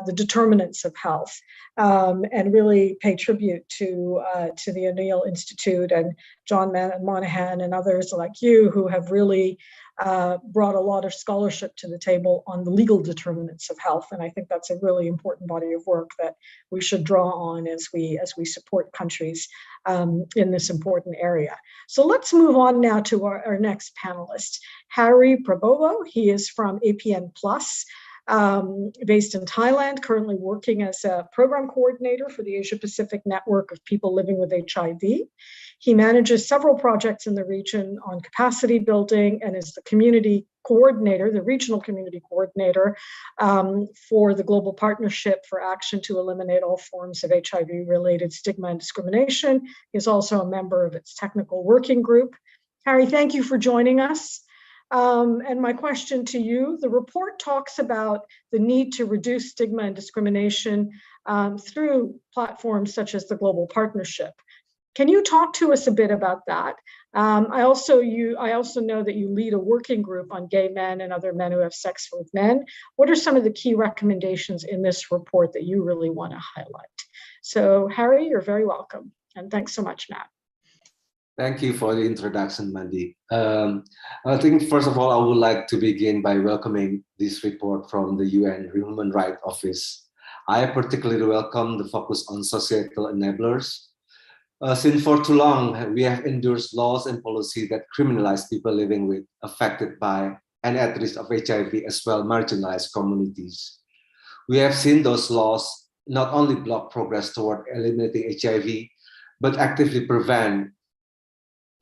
Speaker 2: the determinants of health, and really pay tribute to the O'Neill Institute and John Monahan and others like you who have really brought a lot of scholarship to the table on the legal determinants of health. And I think that's a really important body of work that we should draw on as we support countries in this important area. So let's move on now to our next panelist, Harry Prabowo. He is from APN Plus, based in Thailand, currently working as a program coordinator for the Asia Pacific Network of People Living with HIV. He manages several projects in the region on capacity building and is the community coordinator, the regional community coordinator for the Global Partnership for Action to Eliminate All Forms of HIV-related Stigma and Discrimination. He's also a member of its technical working group. Harry, thank you for joining us. And my question to you, the report talks about the need to reduce stigma and discrimination through platforms such as the Global Partnership. Can you talk to us a bit about that? I also know that you lead a working group on gay men and other men who have sex with men. What are some of the key recommendations in this report that you really want to highlight? So Harry, you're very welcome. And thanks so much, Matt.
Speaker 6: Thank you for the introduction, Mandy. I think, first of all, I would like to begin by welcoming this report from the UN Human Rights Office. I particularly welcome the focus on societal enablers. Since for too long, we have endorsed laws and policy that criminalize people living with, affected by, and at risk of HIV, as well marginalized communities. We have seen those laws not only block progress toward eliminating HIV, but actively prevent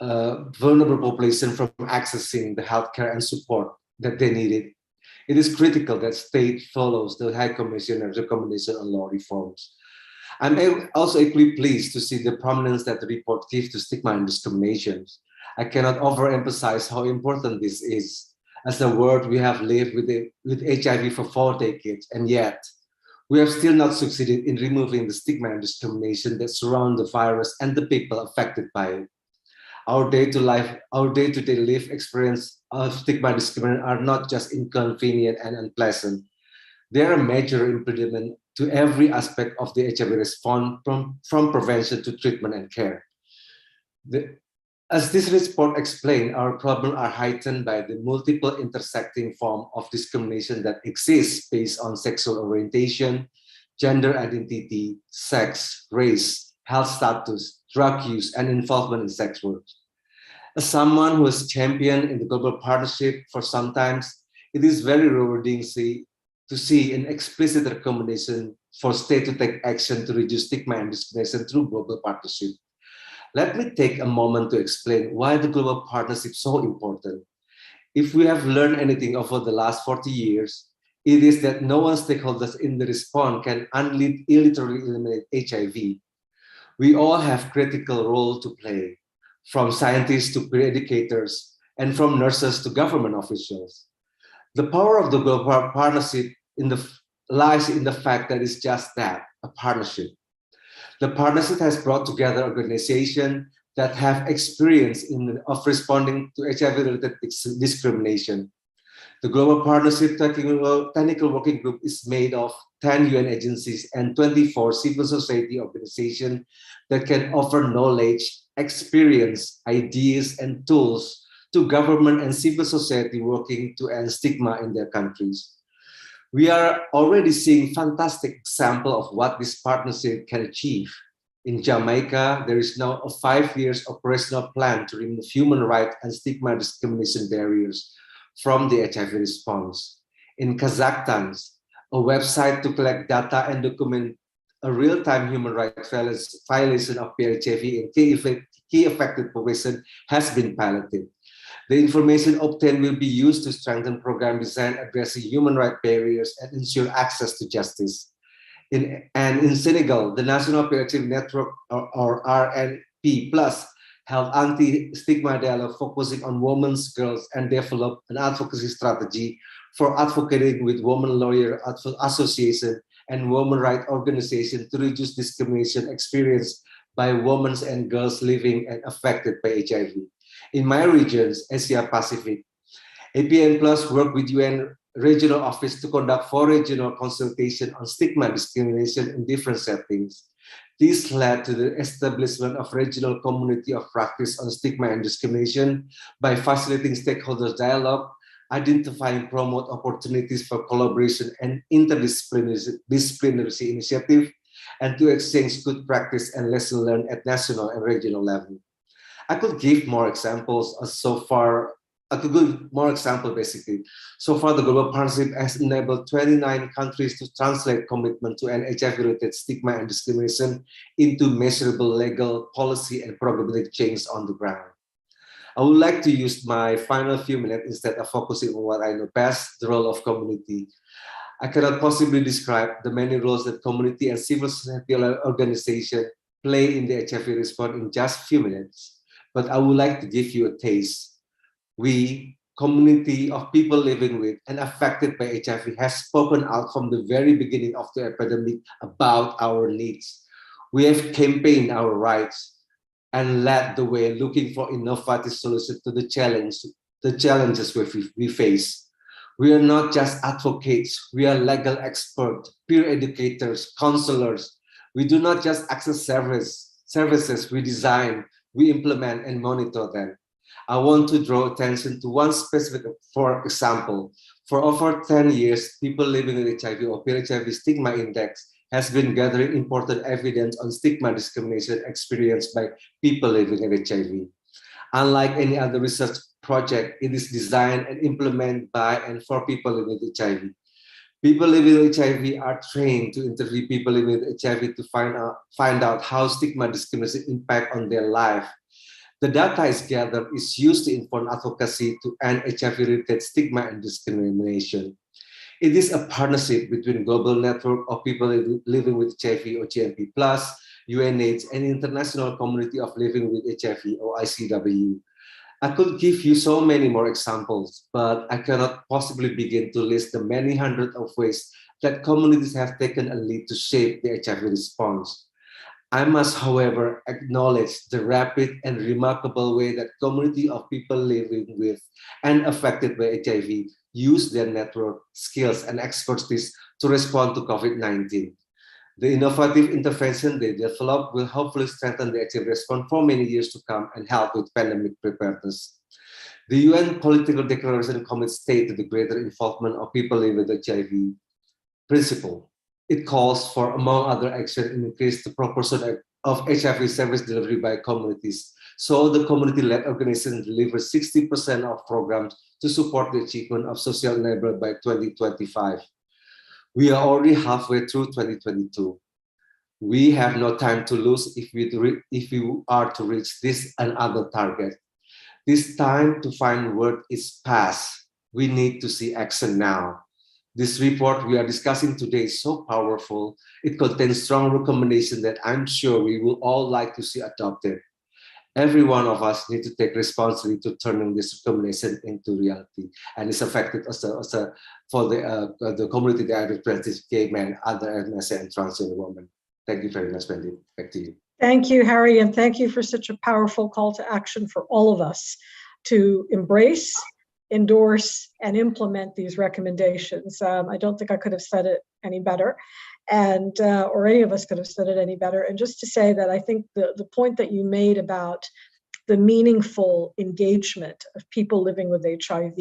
Speaker 6: vulnerable population from accessing the healthcare and support that they needed. It is critical that state follows the High Commissioner's recommendation on law reforms. I'm also equally pleased to see the prominence that the report gives to stigma and discrimination. I cannot overemphasize how important this is. As a world, we have lived with HIV for 4 decades, and yet we have still not succeeded in removing the stigma and discrimination that surround the virus and the people affected by it. Our day-to-day life experience of stigma and discrimination are not just inconvenient and unpleasant. They are a major impediment to every aspect of the HIV response, from prevention to treatment and care. As this report explained, our problems are heightened by the multiple intersecting forms of discrimination that exist based on sexual orientation, gender identity, sex, race, health status, drug use, and involvement in sex work. As someone who has championed in the global partnership for some time, it is very rewarding to see an explicit recommendation for states to take action to reduce stigma and discrimination through global partnership. Let me take a moment to explain why the global partnership is so important. If we have learned anything over the last 40 years, it is that no one stakeholders in the response can literally eliminate HIV. We all have critical role to play, from scientists to peer educators, and from nurses to government officials. The power of the global partnership lies in the fact that it's just that, a partnership. The partnership has brought together organizations that have experience of responding to HIV-related discrimination. The Global Partnership Technical Working Group is made of 10 UN agencies and 24 civil society organizations that can offer knowledge, experience, ideas, and tools to government and civil society working to end stigma in their countries. We are already seeing fantastic example of what this partnership can achieve. In Jamaica, there is now a 5-year operational plan to remove human rights and stigma discrimination barriers from the HIV response. In Kazakhstan, a website to collect data and document a real-time human rights violation of PHIV in key affected population has been piloted. The information obtained will be used to strengthen program design addressing human rights barriers and ensure access to justice. In Senegal, the National PHIV Network, or RNP+, held anti-stigma dialogue focusing on women, girls, and developed an advocacy strategy for advocating with women lawyer association and women rights organization to reduce discrimination experienced by women and girls living and affected by HIV. In my regions, Asia Pacific, APN Plus worked with UN Regional Office to conduct 4 regional consultations on stigma and discrimination in different settings. This led to the establishment of regional community of practice on stigma and discrimination by facilitating stakeholders dialogue, identifying promote opportunities for collaboration and interdisciplinary initiative, and to exchange good practice and lessons learned at national and regional level. I could give more examples So far, the Global Partnership has enabled 29 countries to translate commitment to end HIV-related stigma and discrimination into measurable legal policy and programmatic change on the ground. I would like to use my final few minutes instead of focusing on what I know best, the role of community. I cannot possibly describe the many roles that community and civil society organizations play in the HIV response in just a few minutes, but I would like to give you a taste. We, community of people living with and affected by HIV, has spoken out from the very beginning of the epidemic about our needs. We have campaigned our rights. and led the way looking for innovative solutions to the challenges we face. We are not just advocates, we are legal experts, peer educators, counselors. We do not just access services, we design, we implement and monitor them. I want to draw attention to one specific, for example, for over 10 years, people living with HIV or peer-HIV stigma index has been gathering important evidence on stigma discrimination experienced by people living with HIV. Unlike any other research project, it is designed and implemented by and for people living with HIV. People living with HIV are trained to interview people living with HIV to find out how stigma discrimination impact on their life. The data is gathered is used to inform advocacy to end HIV-related stigma and discrimination. It is a partnership between global network of people living with HIV or GMP+, UNAIDS, and international community of living with HIV or ICW. I could give you so many more examples, but I cannot possibly begin to list the many hundreds of ways that communities have taken a lead to shape the HIV response. I must, however, acknowledge the rapid and remarkable way that community of people living with and affected by HIV use their network, skills, and expertise to respond to COVID-19. The innovative intervention they develop will hopefully strengthen the HIV response for many years to come and help with pandemic preparedness. The UN Political Declaration commits state to the greater involvement of people living with HIV principle. It calls for, among other actions, increase the proportion of HIV service delivery by communities. So the community-led organization delivers 60% of programs to support the achievement of social enablement by 2025. We are already halfway through 2022. We have no time to lose if we are to reach this and other target. This time to find word is past. We need to see action now. This report we are discussing today is so powerful. It contains strong recommendations that I'm sure we will all like to see adopted. Every one of us needs to take responsibility to turning this recommendation into reality, and it's effective for the community that I represent, gay men, other ethnicity, and transgender women. Thank you very much, Wendy. Back to you.
Speaker 2: Thank you, Harry, and thank you for such a powerful call to action for all of us to embrace, endorse, and implement these recommendations. I don't think I could have said it any better, and or any of us could have said it any better. And just to say that I think the point that you made about the meaningful engagement of people living with HIV,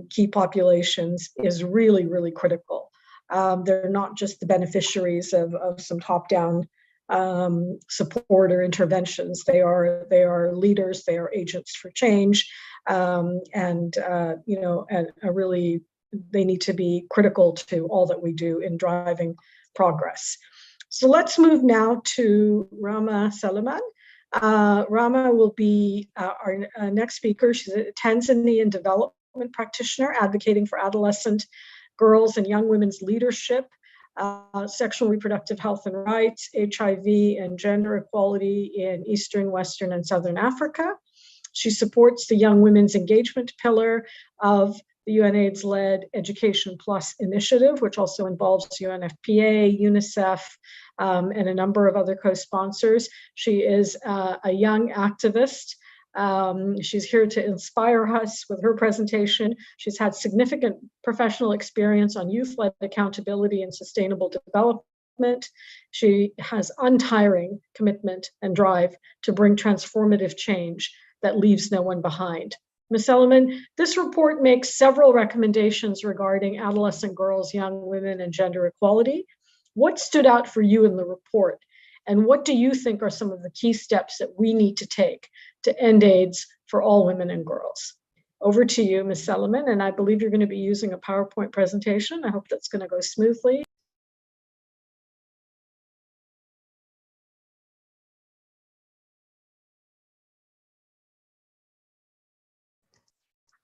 Speaker 2: key populations, is really, really critical. They're not just the beneficiaries of some top-down support or interventions. They are leaders. They are agents for change, and really they need to be critical to all that we do in driving progress. So let's move now to Rahma Suleiman. Rahma will be our next speaker. She's a Tanzanian development practitioner advocating for adolescent girls and young women's leadership, sexual reproductive health and rights, HIV, and gender equality in Eastern, Western, and Southern Africa. She supports the Young Women's Engagement pillar of the UNAIDS-led Education Plus initiative, which also involves UNFPA, UNICEF, and a number of other co-sponsors. She is a young activist. She's here to inspire us with her presentation. She's had significant professional experience on youth-led accountability and sustainable development. She has untiring commitment and drive to bring transformative change that leaves no one behind. Ms. Suleiman, this report makes several recommendations regarding adolescent girls, young women, and gender equality. What stood out for you in the report? And what do you think are some of the key steps that we need to take to end AIDS for all women and girls? Over to you, Ms. Suleiman, and I believe you're going to be using a PowerPoint presentation. I hope that's going to go smoothly.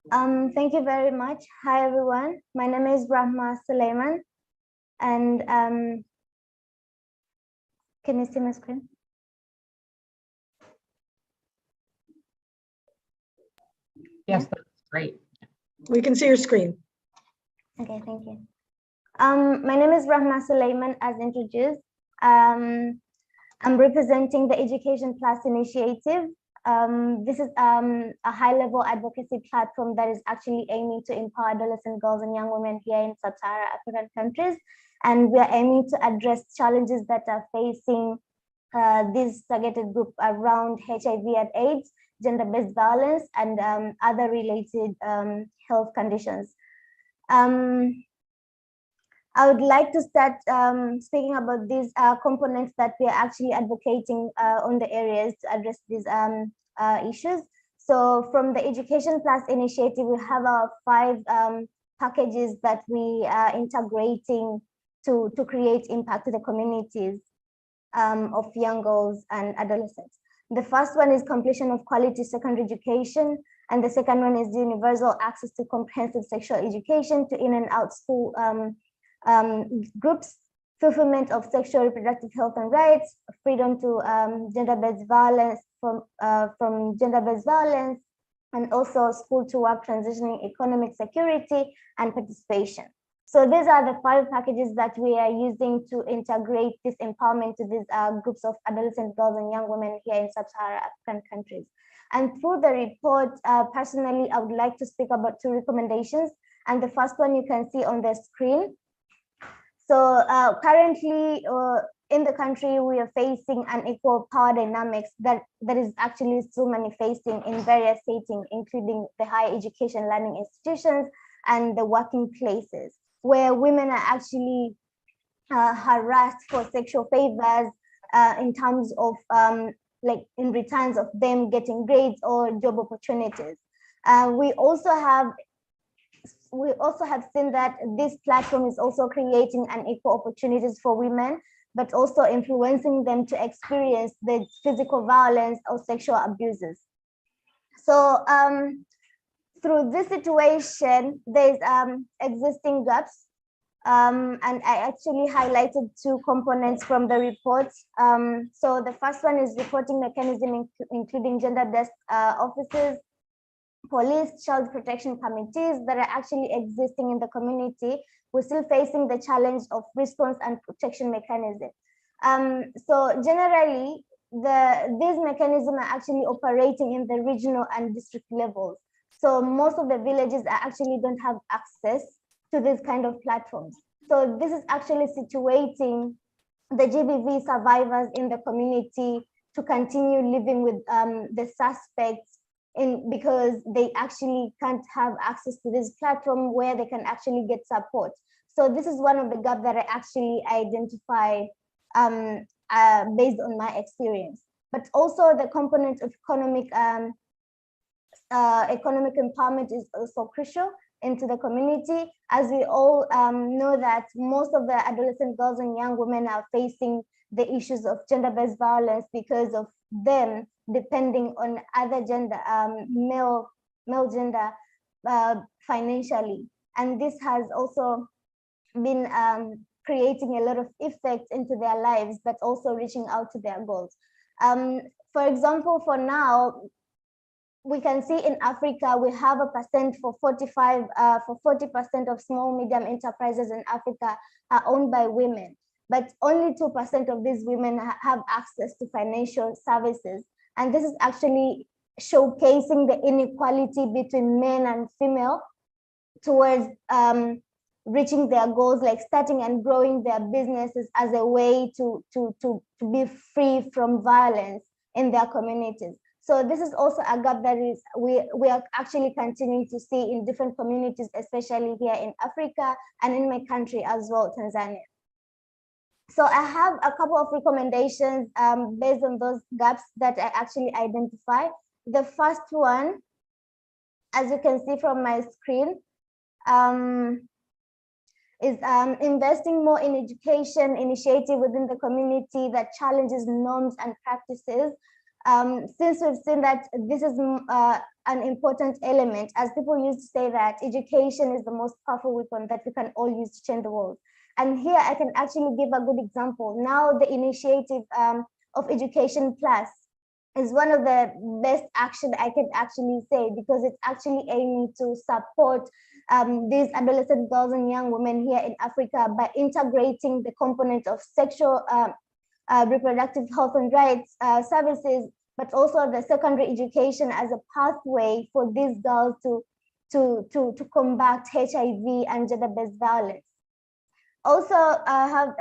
Speaker 7: Thank you very much. Hi, everyone. My name is Rahma Suleiman, and can you see my screen?
Speaker 1: Yes, that's great.
Speaker 2: We can see your screen.
Speaker 7: Okay, thank you. My name is Rahma Suleiman, as introduced. I'm representing the Education Plus initiative. This is a high-level advocacy platform that is actually aiming to empower adolescent girls and young women here in sub-Saharan African countries. And we are aiming to address challenges that are facing this targeted group around HIV and AIDS, gender-based violence, and other related health conditions. I would like to start speaking about these components that we are actually advocating on the areas to address these issues. So from the Education Plus initiative, we have our 5 packages that we are integrating to create impact to the communities of young girls and adolescents. The first one is completion of quality secondary education, and the second one is universal access to comprehensive sexual education to in and out school groups, fulfillment of sexual reproductive health and rights, freedom to gender-based violence from gender-based violence, and also school to work transitioning, economic security and participation. So these are the 5 packages that we are using to integrate this empowerment to these groups of adolescent girls and young women here in sub-Saharan African countries. And through the report, personally, I would like to speak about 2 recommendations. And the first one you can see on the screen. So currently in the country, we are facing unequal power dynamics that is actually still manifesting in various settings, including the higher education learning institutions and the working places, where women are actually harassed for sexual favors in terms of like in returns of them getting grades or job opportunities. We also have seen that this platform is also creating unequal opportunities for women, but also influencing them to experience the physical violence or sexual abuses. So through this situation, there's existing gaps. And I actually highlighted 2 components from the report. So the first one is reporting mechanism, including gender desk offices, police, child protection committees that are actually existing in the community. We're still facing the challenge of response and protection mechanism. So generally, these mechanisms are actually operating in the regional and district levels. So most of the villages actually don't have access to this kind of platforms. So this is actually situating the GBV survivors in the community to continue living with the suspects because they actually can't have access to this platform where they can actually get support. So this is one of the gaps that I actually identify based on my experience. But also the component of economic empowerment is also crucial into the community, as we all know that most of the adolescent girls and young women are facing the issues of gender-based violence because of them depending on other gender, male gender financially. And this has also been creating a lot of effects into their lives, but also reaching out to their goals. For example, for now, we can see in Africa, we have a percent for 40% of small medium enterprises in Africa are owned by women, but only 2% of these women have access to financial services. And this is actually showcasing the inequality between men and female towards reaching their goals, like starting and growing their businesses as a way to be free from violence in their communities. So this is also a gap that is we are actually continuing to see in different communities, especially here in Africa and in my country as well, Tanzania. So I have a couple of recommendations based on those gaps that I actually identify. The first one, as you can see from my screen, is investing more in education initiative within the community that challenges norms and practices. Since we've seen that this is an important element, as people used to say that education is the most powerful weapon that we can all use to change the world. And here I can actually give a good example. Now the initiative of Education Plus is one of the best action I can actually say, because it's actually aiming to support these adolescent girls and young women here in Africa by integrating the component of sexual reproductive health and rights services, but also the secondary education as a pathway for these girls to combat HIV and gender-based violence. Also, I have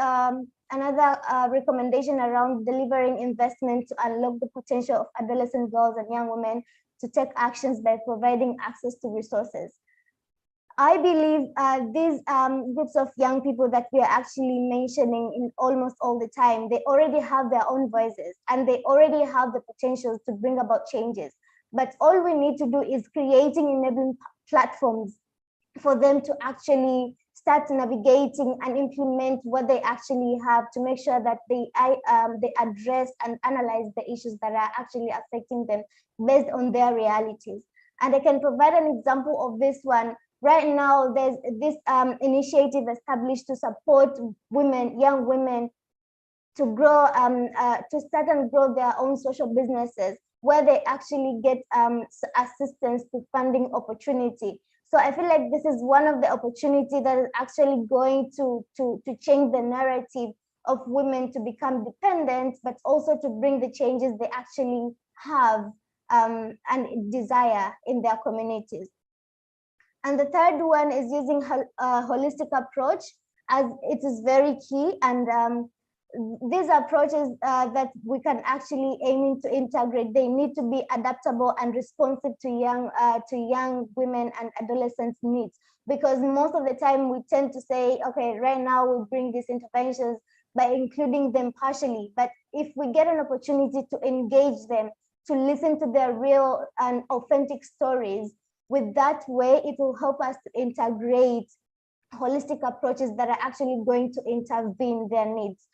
Speaker 7: another recommendation around delivering investment to unlock the potential of adolescent girls and young women to take actions by providing access to resources. I believe these groups of young people that we are actually mentioning in almost all the time, they already have their own voices and they already have the potential to bring about changes. But all we need to do is creating enabling platforms for them to actually start navigating and implement what they actually have to make sure that they address and analyze the issues that are actually affecting them based on their realities. And I can provide an example of this one. Right now, there's this initiative established to support women, young women, to grow, to start and grow their own social businesses, where they actually get assistance to funding opportunity. So I feel like this is one of the opportunities that is actually going to change the narrative of women to become dependent, but also to bring the changes they actually have and desire in their communities. And the third one is using a holistic approach, as it is very key. And these approaches that we can actually aim to integrate, they need to be adaptable and responsive to young women and adolescents' needs. Because most of the time we tend to say, okay, right now we bring these interventions by including them partially. But if we get an opportunity to engage them, to listen to their real and authentic stories, with that way, it will help us to integrate holistic approaches that are actually going to intervene their needs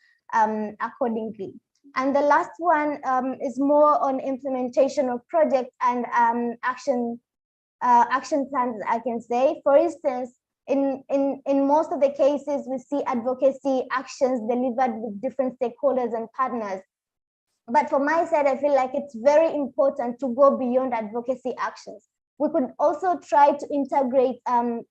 Speaker 7: accordingly. And the last one is more on implementation of projects and action plans, I can say. For instance, in most of the cases, we see advocacy actions delivered with different stakeholders and partners. But for my side, I feel like it's very important to go beyond advocacy actions. We could also try to integrate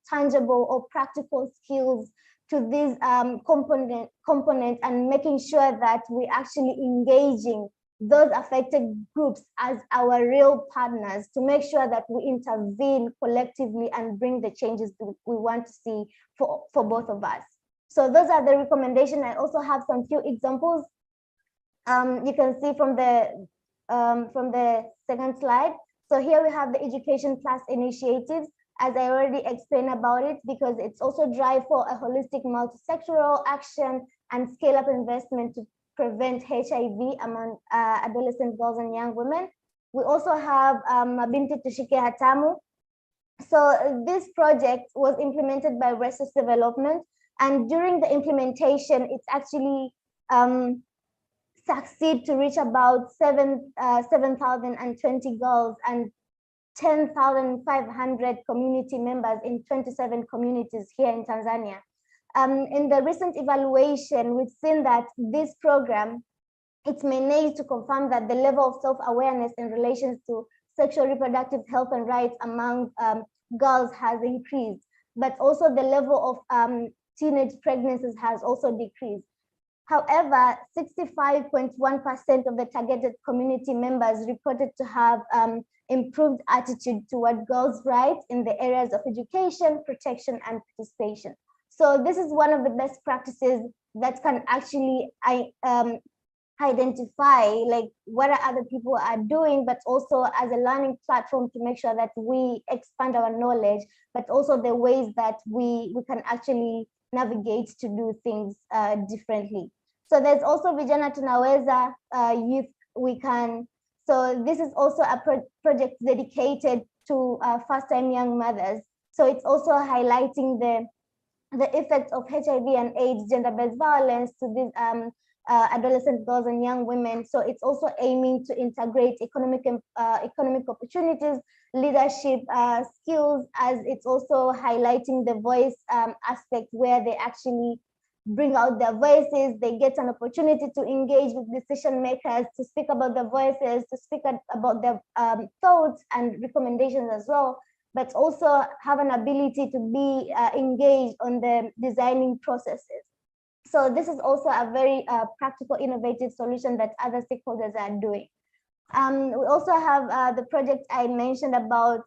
Speaker 7: tangible or practical skills to these component and making sure that we actually engaging those affected groups as our real partners to make sure that we intervene collectively and bring the changes that we want to see for both of us. So those are the recommendations. I also have some few examples. You can see from the second slide. So here we have the Education Plus initiatives, as I already explained about it, because it's also drive for a holistic multi-sectoral action and scale up investment to prevent HIV among adolescent girls and young women. We also have Mabinti Tushike Hatamu. So this project was implemented by Resource Development, and during the implementation, it's actually succeed to reach about 7,020 girls and 10,500 community members in 27 communities here in Tanzania. In the recent evaluation, we've seen that this program, it's managed to confirm that the level of self-awareness in relation to sexual reproductive health and rights among girls has increased, but also the level of teenage pregnancies has also decreased. However, 65.1% of the targeted community members reported to have improved attitude toward girls' rights in the areas of education, protection, and participation. So this is one of the best practices that can actually identify like what other people are doing, but also as a learning platform to make sure that we expand our knowledge, but also the ways that we can actually navigate to do things differently. So there's also Vijana Tunaweza Youth We Can. So this is also a project dedicated to first-time young mothers. So it's also highlighting the effect of HIV and AIDS, gender-based violence to these adolescent girls and young women. So it's also aiming to integrate economic opportunities, leadership skills, as it's also highlighting the voice aspect where they actually bring out their voices, they get an opportunity to engage with decision makers, to speak about their voices, to speak about their thoughts and recommendations as well, but also have an ability to be engaged on the designing processes. So this is also a very practical, innovative solution that other stakeholders are doing. We also have the project I mentioned about,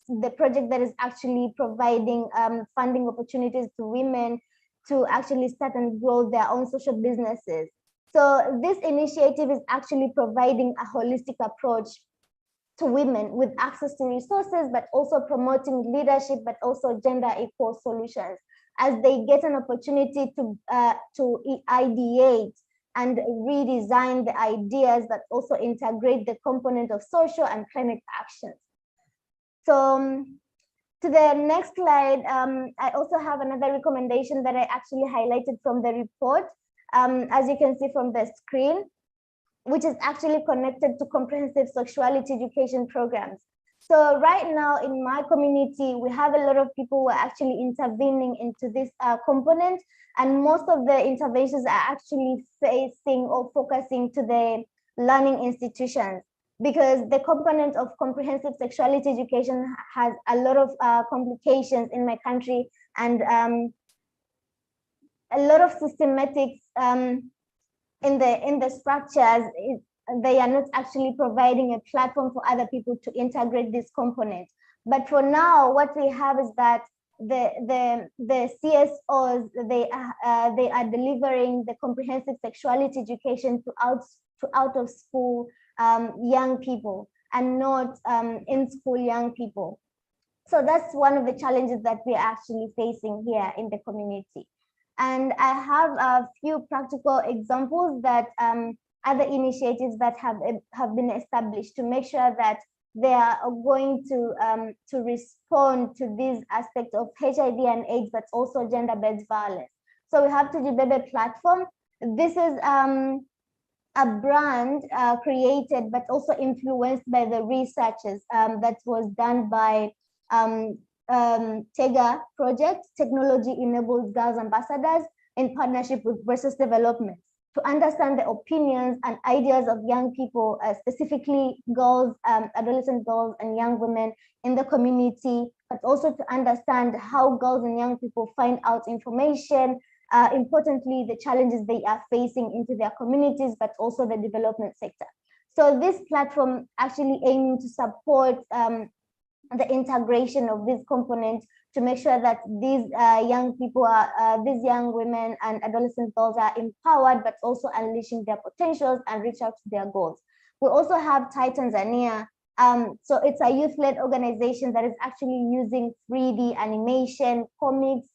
Speaker 7: the project that is actually providing funding opportunities to women to actually start and grow their own social businesses. So this initiative is actually providing a holistic approach to women with access to resources, but also promoting leadership, but also gender equal solutions, as they get an opportunity to ideate and redesign the ideas that also integrate the component of social and climate actions. So to the next slide, I also have another recommendation that I actually highlighted from the report, as you can see from the screen, which is actually connected to comprehensive sexuality education programs. So right now in my community, we have a lot of people who are actually intervening into this component, and most of the interventions are actually facing or focusing to the learning institutions, because the component of comprehensive sexuality education has a lot of complications in my country, and a lot of systematics in the structures. They are not actually providing a platform for other people to integrate this component. But for now, what we have is that the CSOs, they are delivering the comprehensive sexuality education to out of school young people, and not in school young people. So that's one of the challenges that we are actually facing here in the community. And I have a few practical examples that other initiatives that have been established to make sure that they are going to respond to these aspects of HIV and AIDS, but also gender-based violence. So we have Tujibebe platform. This is a brand created, but also influenced by the researches that was done by TEGA project, Technology Enabled Girls Ambassadors, in partnership with Versus Development, to understand the opinions and ideas of young people, specifically girls, adolescent girls and young women in the community, but also to understand how girls and young people find out information, importantly, the challenges they are facing into their communities, but also the development sector. So this platform actually aiming to support the integration of these components to make sure that these young people these young women and adolescent girls are empowered, but also unleashing their potentials and reach out to their goals. We also have Thai Tanzania. So it's a youth-led organization that is actually using 3D animation, comics,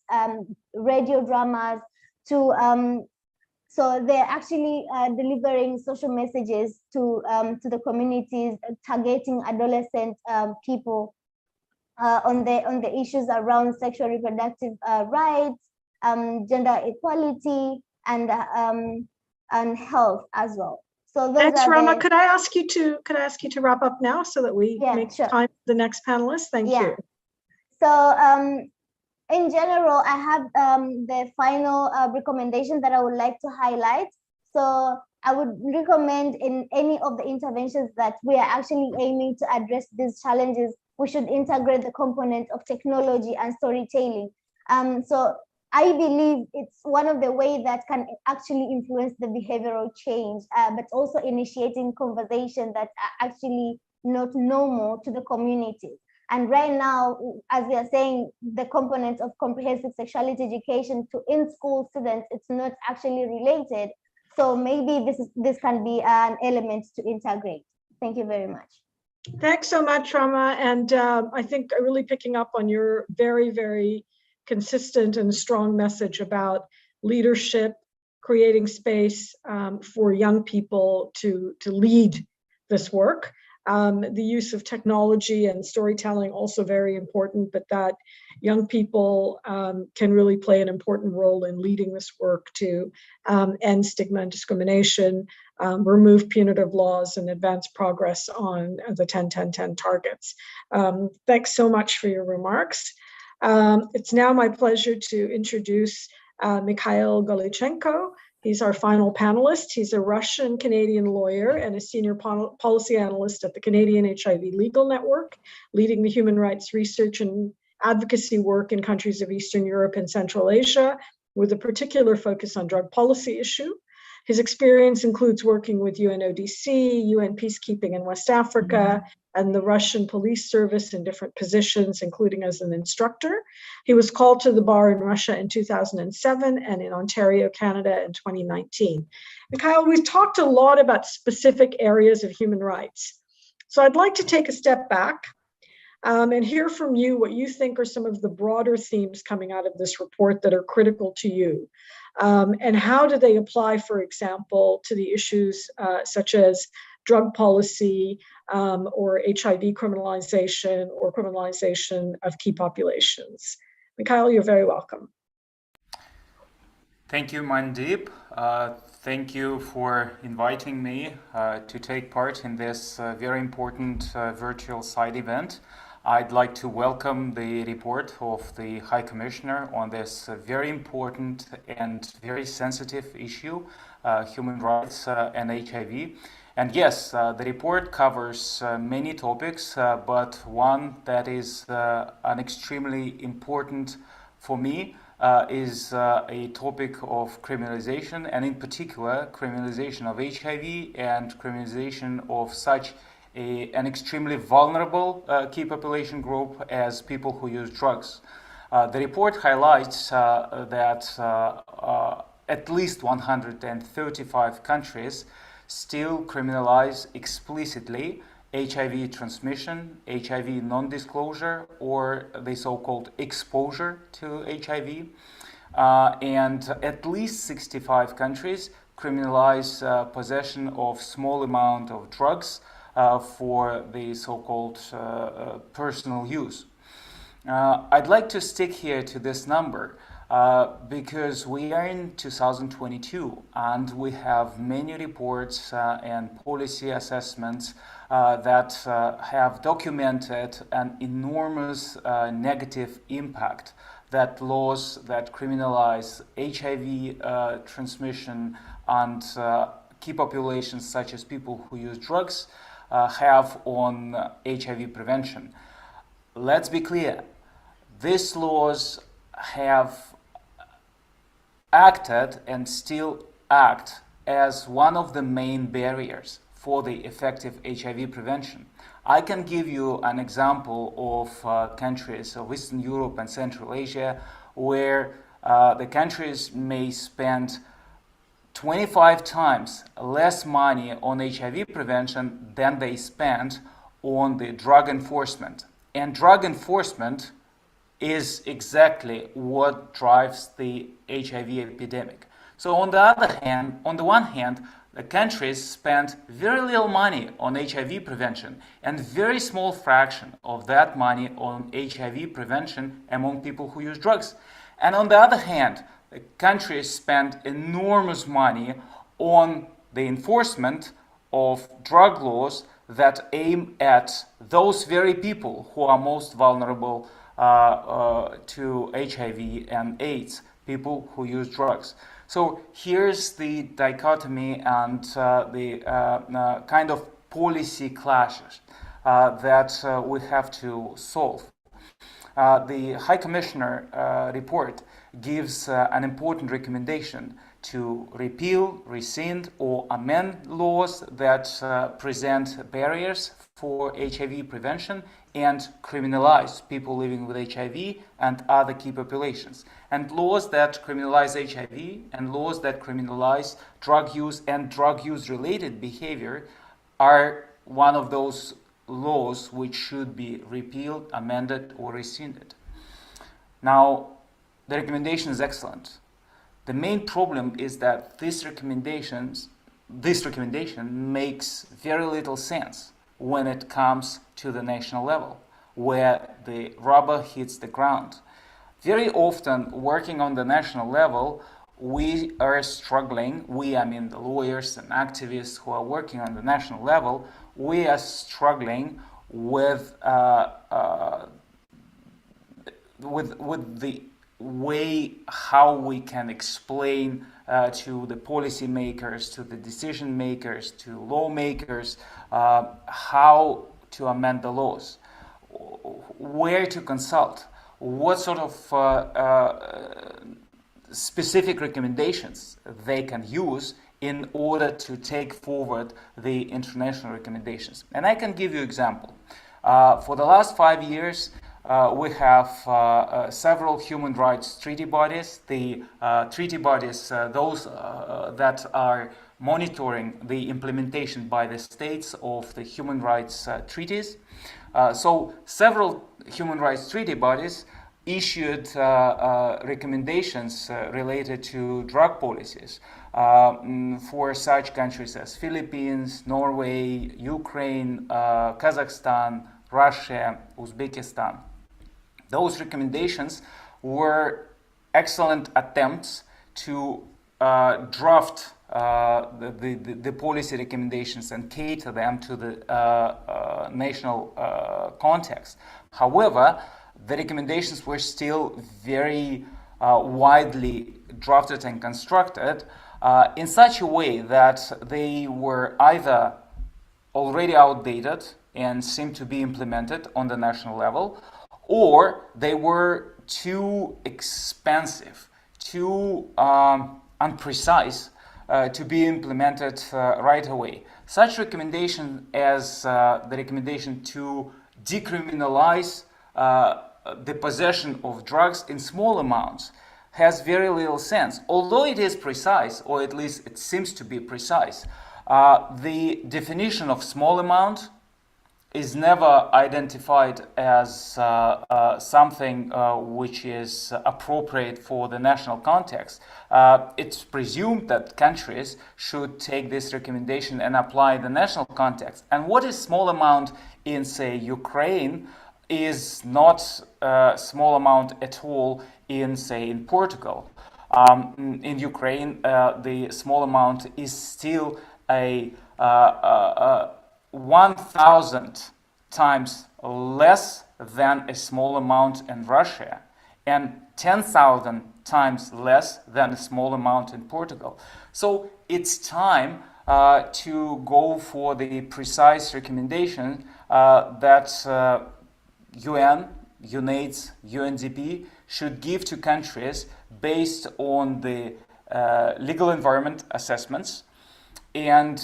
Speaker 7: radio dramas to so they're actually delivering social messages to the communities, targeting adolescent people on the issues around sexual reproductive rights, gender equality, and health as well. So those
Speaker 2: thanks,
Speaker 7: are
Speaker 2: Rama. Could I ask you to wrap up now so that we make time for the next panelist? Thank you.
Speaker 7: So in general, I have the final recommendation that I would like to highlight. So I would recommend in any of the interventions that we are actually aiming to address these challenges, we should integrate the component of technology and storytelling. So I believe it's one of the ways that can actually influence the behavioral change, but also initiating conversation that are actually not normal to the community. And right now, as we are saying, the component of comprehensive sexuality education to in-school students, it's not actually related. So maybe this can be an element to integrate. Thank you very much.
Speaker 2: Thanks so much, Rama. And I think really picking up on your very, very consistent and strong message about leadership, creating space for young people to lead this work. The use of technology and storytelling also very important, but that young people can really play an important role in leading this work to end stigma and discrimination, remove punitive laws, and advance progress on the 10-10-10 targets. Thanks so much for your remarks. It's now my pleasure to introduce Mikhail Golichenko. He's our final panelist. He's a Russian-Canadian lawyer and a senior policy analyst at the Canadian HIV Legal Network, leading the human rights research and advocacy work in countries of Eastern Europe and Central Asia. with a particular focus on drug policy issue. His experience includes working with UNODC, UN peacekeeping in West Africa, and the Russian police service in different positions, including as an instructor. He was called to the bar in Russia in 2007 and in Ontario, Canada in 2019. And Kyle, we've talked a lot about specific areas of human rights. So I'd like to take a step back and hear from you what you think are some of the broader themes coming out of this report that are critical to you. And how do they apply, for example, to the issues such as drug policy or HIV criminalization or criminalization of key populations? Mikhail, you're very welcome.
Speaker 8: Thank you, Mandeep. Thank you for inviting me to take part in this very important virtual side event. I'd like to welcome the report of the High Commissioner on this very important and very sensitive issue, human rights and HIV. And yes, the report covers many topics, but one that is an extremely important for me is a topic of criminalization, and in particular, criminalization of HIV and criminalization of such an extremely vulnerable key population group as people who use drugs. The report highlights that at least 135 countries still criminalize explicitly HIV transmission, HIV non-disclosure, or the so-called exposure to HIV. And at least 65 countries criminalize possession of small amount of drugs for the so-called personal use. I'd like to stick here to this number because we are in 2022 and we have many reports and policy assessments that have documented an enormous negative impact that laws that criminalize HIV transmission and key populations such as people who use drugs have on HIV prevention. Let's be clear, these laws have acted and still act as one of the main barriers for the effective HIV prevention. I can give you an example of countries of Eastern Europe and Central Asia where the countries may spend 25 times less money on HIV prevention than they spend on the drug enforcement. And drug enforcement is exactly what drives the HIV epidemic. So on the one hand, the countries spend very little money on HIV prevention and very small fraction of that money on HIV prevention among people who use drugs. And on the other hand, the countries spend enormous money on the enforcement of drug laws that aim at those very people who are most vulnerable to HIV and AIDS, people who use drugs. So here's the dichotomy and the kind of policy clashes that we have to solve. The High Commissioner report gives an important recommendation to repeal, rescind, or amend laws that present barriers for HIV prevention and criminalize people living with HIV and other key populations. And laws that criminalize HIV and laws that criminalize drug use and drug use related behavior are one of those laws which should be repealed, amended, or rescinded. Now, the recommendation is excellent. The main problem is that this recommendation makes very little sense when it comes to the national level, where the rubber hits the ground. Very often, working on the national level, we are struggling, I mean the lawyers and activists who are working on the national level, we are struggling with the way how we can explain to the policymakers, to the decision makers, to lawmakers, how to amend the laws, where to consult, what sort of specific recommendations they can use in order to take forward the international recommendations. And I can give you an example. For the last 5 years, we have several human rights treaty bodies. The treaty bodies, those that are monitoring the implementation by the states of the human rights treaties. So several human rights treaty bodies issued recommendations related to drug policies for such countries as Philippines, Norway, Ukraine, Kazakhstan, Russia, Uzbekistan. Those recommendations were excellent attempts to draft the policy recommendations and cater them to the national context. However, the recommendations were still very widely drafted and constructed in such a way that they were either already outdated and seemed to be implemented on the national level, or they were too expensive, too unprecise to be implemented right away. Such recommendation as the recommendation to decriminalize the possession of drugs in small amounts has very little sense. Although it is precise, or at least it seems to be precise, the definition of small amount is never identified as something which is appropriate for the national context. It's presumed that countries should take this recommendation and apply the national context. And what is small amount in, say, Ukraine is not a small amount at all in, say, in Portugal. In Ukraine, the small amount is still a 1,000 times less than a small amount in Russia, and 10,000 times less than a small amount in Portugal. So it's time to go for the precise recommendation that UN, UNAIDS, UNDP should give to countries based on the legal environment assessments and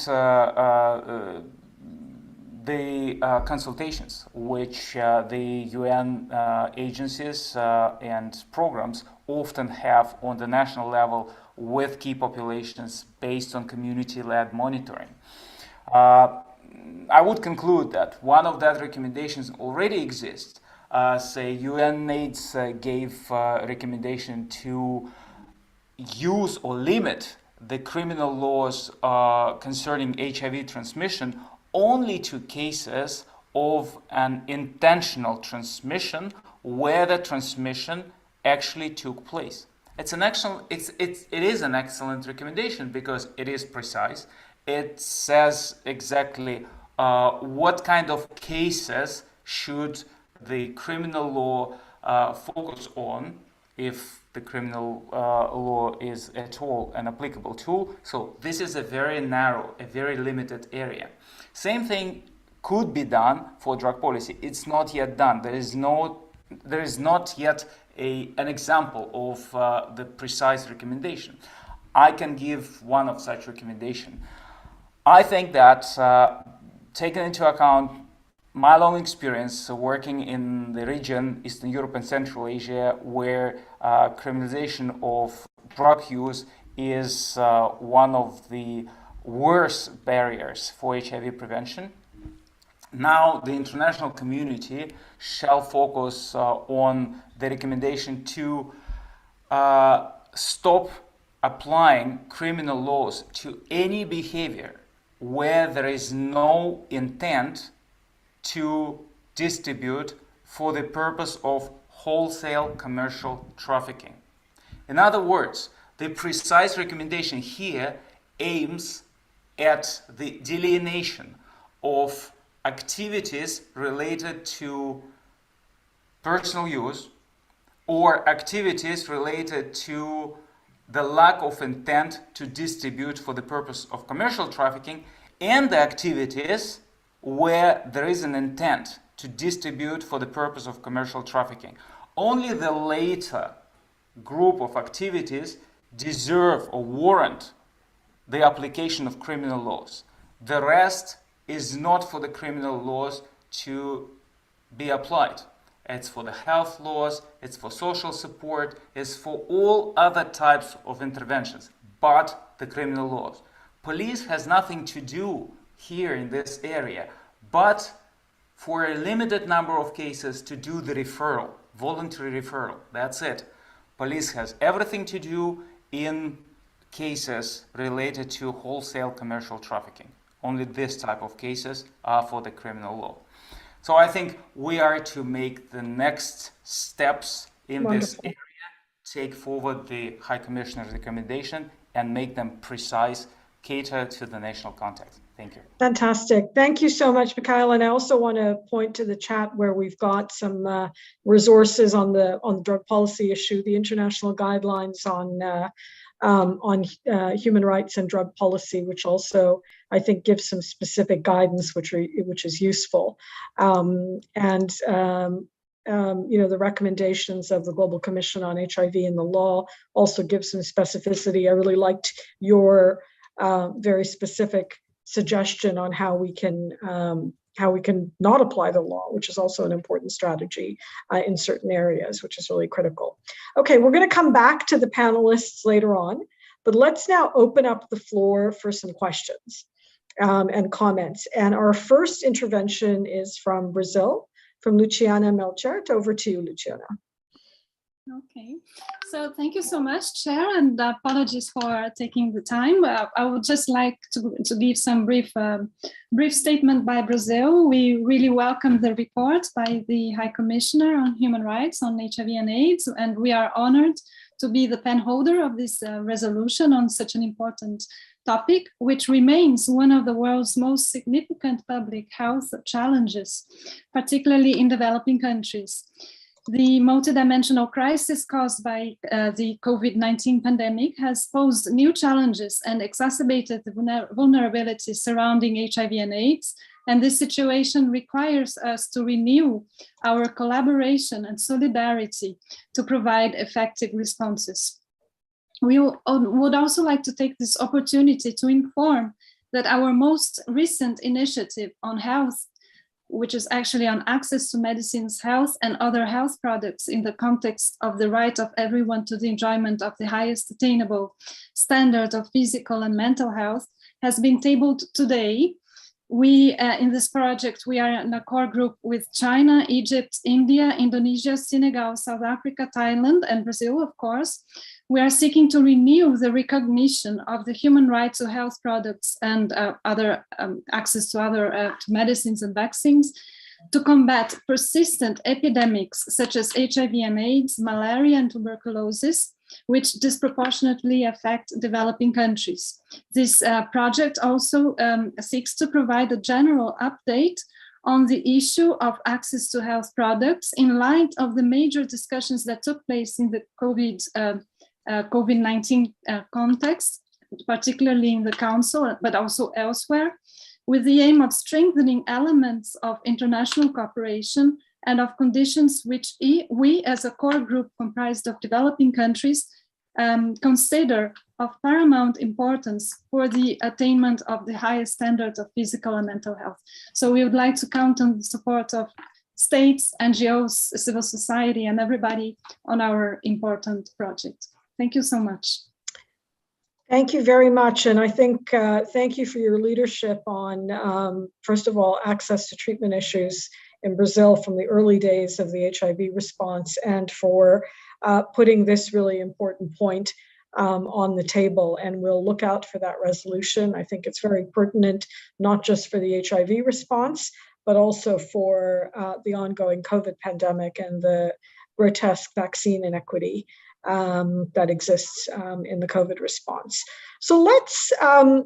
Speaker 8: the consultations which the UN agencies and programs often have on the national level with key populations based on community-led monitoring. I would conclude that one of that recommendations already exists. Say UNAIDS gave recommendation to use or limit the criminal laws concerning HIV transmission only to cases of an intentional transmission where the transmission actually took place. It is an excellent recommendation because it is precise. It says exactly what kind of cases should the criminal law focus on, if the criminal law is at all an applicable tool. So this is a very narrow, a very limited area. Same thing could be done for drug policy. It's not yet done. There is not yet an example of the precise recommendation. I can give one of such recommendation. I think that taking into account my long experience working in the region, Eastern Europe and Central Asia, where criminalization of drug use is one of the worst barriers for HIV prevention. Now the international community shall focus on the recommendation to stop applying criminal laws to any behavior where there is no intent to distribute for the purpose of wholesale commercial trafficking. In other words, the precise recommendation here aims at the delineation of activities related to personal use or activities related to the lack of intent to distribute for the purpose of commercial trafficking, and the activities where there is an intent to distribute for the purpose of commercial trafficking. Only the later group of activities deserve or warrant the application of criminal laws. The rest is not for the criminal laws to be applied. It's for the health laws, it's for social support, it's for all other types of interventions, but the criminal laws. Police has nothing to do here in this area, but for a limited number of cases to do the referral, voluntary referral, that's it. Police has everything to do in cases related to wholesale commercial trafficking. Only this type of cases are for the criminal law. So I think we are to make the next steps in this area, take forward the High Commissioner's recommendation and make them precise, cater to the national context. Thank you.
Speaker 2: Fantastic. Thank you so much, Mikhail. And I also want to point to the chat where we've got some resources on the drug policy issue, the international guidelines on human rights and drug policy, which also I think gives some specific guidance, which is useful. You know, the recommendations of the Global Commission on HIV and the law also give some specificity. I really liked your very specific suggestion on how we can not apply the law, which is also an important strategy in certain areas, which is really critical. Okay, we're going to come back to the panelists later on, but let's now open up the floor for some questions and comments. And our first intervention is from Brazil, from Luciana Melchert. Over to you, Luciana.
Speaker 9: Okay, so thank you so much, Chair, and apologies for taking the time. I would just like to give some brief statement by Brazil. We really welcome the report by the High Commissioner on Human Rights on HIV and AIDS, and we are honored to be the pen holder of this resolution on such an important topic, which remains one of the world's most significant public health challenges, particularly in developing countries. The multidimensional crisis caused by the COVID-19 pandemic has posed new challenges and exacerbated the vulnerabilities surrounding HIV and AIDS, and this situation requires us to renew our collaboration and solidarity to provide effective responses. We would also like to take this opportunity to inform that our most recent initiative on health, which is actually on access to medicines, health, and other health products in the context of the right of everyone to the enjoyment of the highest attainable standard of physical and mental health, has been tabled today. We, in this project, we are in a core group with China, Egypt, India, Indonesia, Senegal, South Africa, Thailand, and Brazil, of course. We are seeking to renew the recognition of the human right to health products and other access to other to medicines and vaccines, to combat persistent epidemics such as HIV and AIDS, malaria and tuberculosis, which disproportionately affect developing countries. This project also seeks to provide a general update on the issue of access to health products in light of the major discussions that took place in the COVID-19 context, particularly in the Council, but also elsewhere, with the aim of strengthening elements of international cooperation and of conditions which we as a core group comprised of developing countries consider of paramount importance for the attainment of the highest standards of physical and mental health. So we would like to count on the support of states, NGOs, civil society, and everybody on our important project. Thank you so much.
Speaker 2: Thank you very much. And I think, thank you for your leadership on, first of all, access to treatment issues in Brazil from the early days of the HIV response, and for putting this really important point on the table. And we'll look out for that resolution. I think it's very pertinent, not just for the HIV response, but also for the ongoing COVID pandemic and the grotesque vaccine inequity that exists in the COVID response. So let's, I'm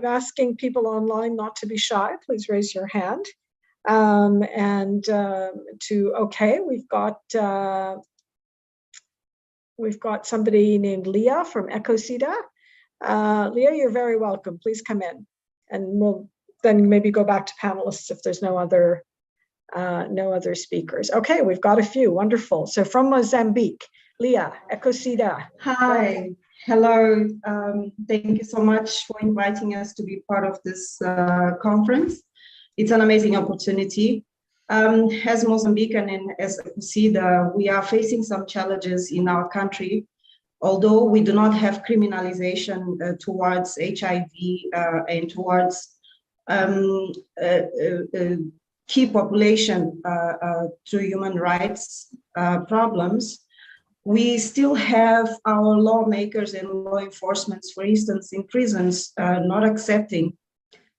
Speaker 2: asking people online not to be shy. Please raise your hand. Okay, we've got somebody named Leah from Ecosida. Leah, you're very welcome. Please come in, and we'll then maybe go back to panelists if there's no other speakers. Okay, we've got a few. Wonderful. So from Mozambique, Leah, Ekosida.
Speaker 10: Hi, hello. Thank you so much for inviting us to be part of this conference. It's an amazing opportunity. As Mozambican and as Ekosida, we are facing some challenges in our country. Although we do not have criminalization towards HIV and towards key population to human rights problems, we still have our lawmakers and law enforcement, for instance, in prisons, not accepting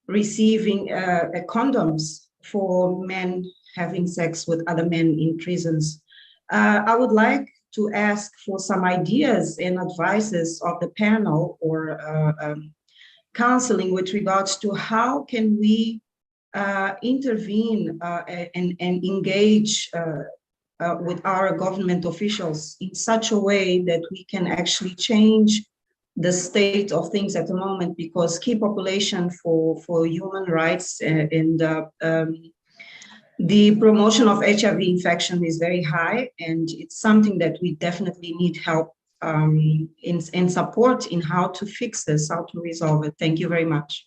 Speaker 10: receiving condoms for men having sex with other men in prisons. I would like to ask for some ideas and advices of the panel or counseling with regards to how can we intervene and engage with our government officials in such a way that we can actually change the state of things at the moment, because key population for human rights and the promotion of HIV infection is very high, and it's something that we definitely need help in support in how to fix this, how to resolve it. Thank you very much.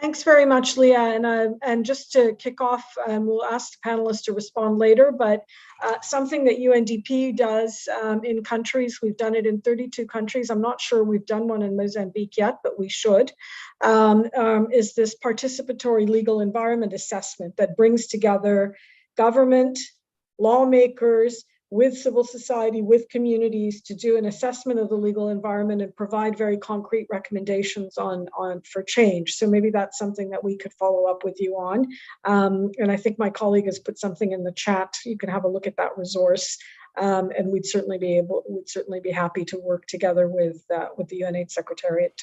Speaker 2: Thanks very much, Leah. And just to kick off, we'll ask the panelists to respond later, but something that UNDP does in countries, we've done it in 32 countries. I'm not sure we've done one in Mozambique yet, but we should, is this participatory legal environment assessment that brings together government, lawmakers, with civil society, with communities to do an assessment of the legal environment and provide very concrete recommendations on for change. So maybe that's something that we could follow up with you on. And I think my colleague has put something in the chat. You can have a look at that resource. And we'd certainly be happy to work together with the UNAIDS Secretariat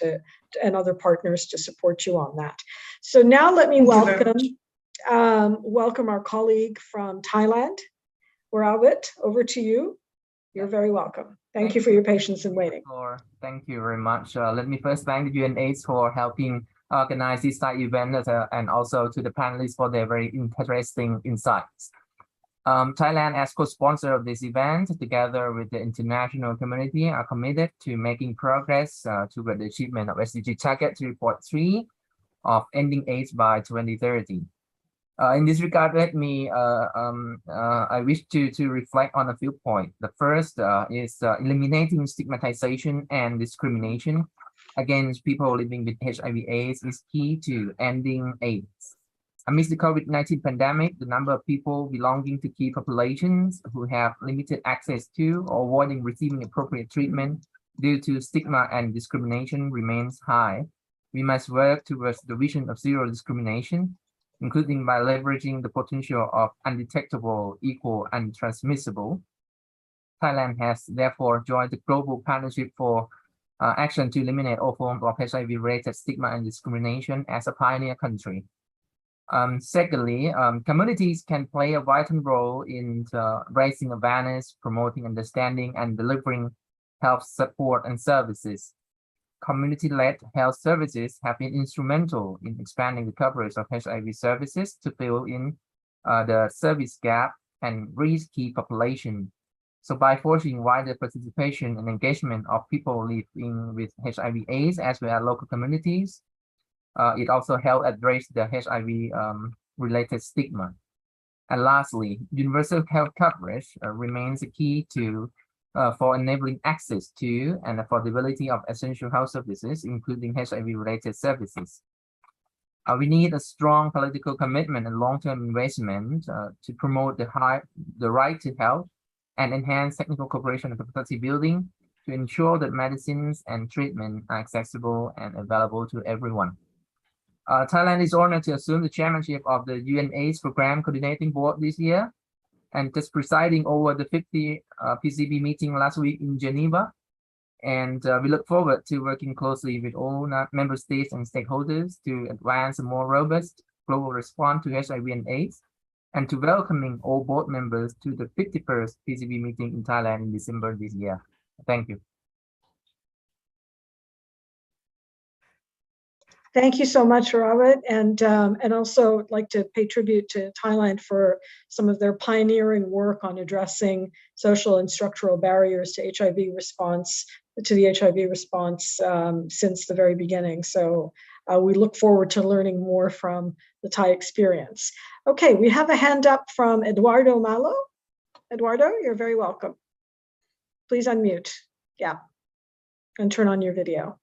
Speaker 2: and other partners to support you on that. So now let me welcome our colleague from Thailand. Rawit, over to you. You're very welcome. Thank you for your patience in waiting.
Speaker 11: Thank you very much. Let me first thank UNAIDS for helping organize this Thai event and also to the panelists for their very interesting insights. Thailand, as co-sponsor of this event, together with the international community, are committed to making progress toward the achievement of SDG Target 3.3 of ending AIDS by 2030. In this regard, let me, I wish to reflect on a few points. The first is eliminating stigmatization and discrimination against people living with HIV/AIDS is key to ending AIDS. Amidst the COVID-19 pandemic, the number of people belonging to key populations who have limited access to or avoiding receiving appropriate treatment due to stigma and discrimination remains high. We must work towards the vision of zero discrimination, including by leveraging the potential of undetectable, equal, and transmissible. Thailand has therefore joined the Global Partnership for Action to Eliminate All Forms of HIV-related Stigma and Discrimination as a pioneer country. Secondly, communities can play a vital role in raising awareness, promoting understanding, and delivering health support and services. Community-led health services have been instrumental in expanding the coverage of HIV services to fill in the service gap and reach key population. So by forcing wider participation and engagement of people living with HIV/AIDS as well as local communities, it also helps address the HIV-related stigma. And lastly, universal health coverage remains a key to for enabling access to and affordability of essential health services, including HIV-related services. We need a strong political commitment and long-term investment to promote the right to health and enhance technical cooperation and capacity building to ensure that medicines and treatment are accessible and available to everyone. Thailand is honored to assume the chairmanship of the UNAIDS Program Coordinating Board this year, and just presiding over the 50 PCB meeting last week in Geneva. And we look forward to working closely with all member states and stakeholders to advance a more robust global response to HIV and AIDS, and to welcoming all board members to the 51st PCB meeting in Thailand in December this year. Thank you.
Speaker 2: Thank you so much, Robert, and also like to pay tribute to Thailand for some of their pioneering work on addressing social and structural barriers to HIV response, since the very beginning. So we look forward to learning more from the Thai experience. Okay, we have a hand up from Eduardo Malo. Eduardo, you're very welcome. Please unmute, yeah, and turn on your video.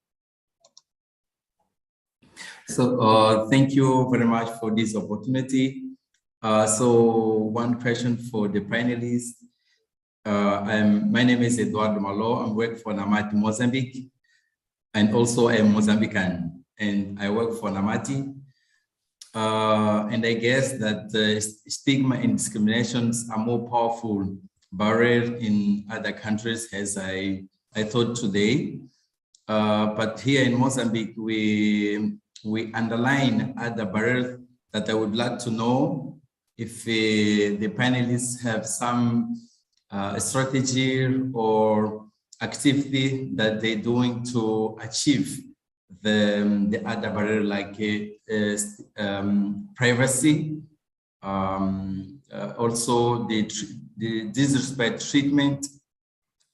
Speaker 12: So thank you very much for this opportunity. So one question for the panelists. My name is Eduardo Malo. I work for Namati Mozambique, and also I'm Mozambican, and I work for Namati. And I guess that stigma and discriminations are more powerful barrier in other countries, as I thought today. But here in Mozambique, we underline other barriers that I would like to know if the panelists have some strategy or activity that they're doing to achieve the other barrier, like privacy, also the disrespect treatment,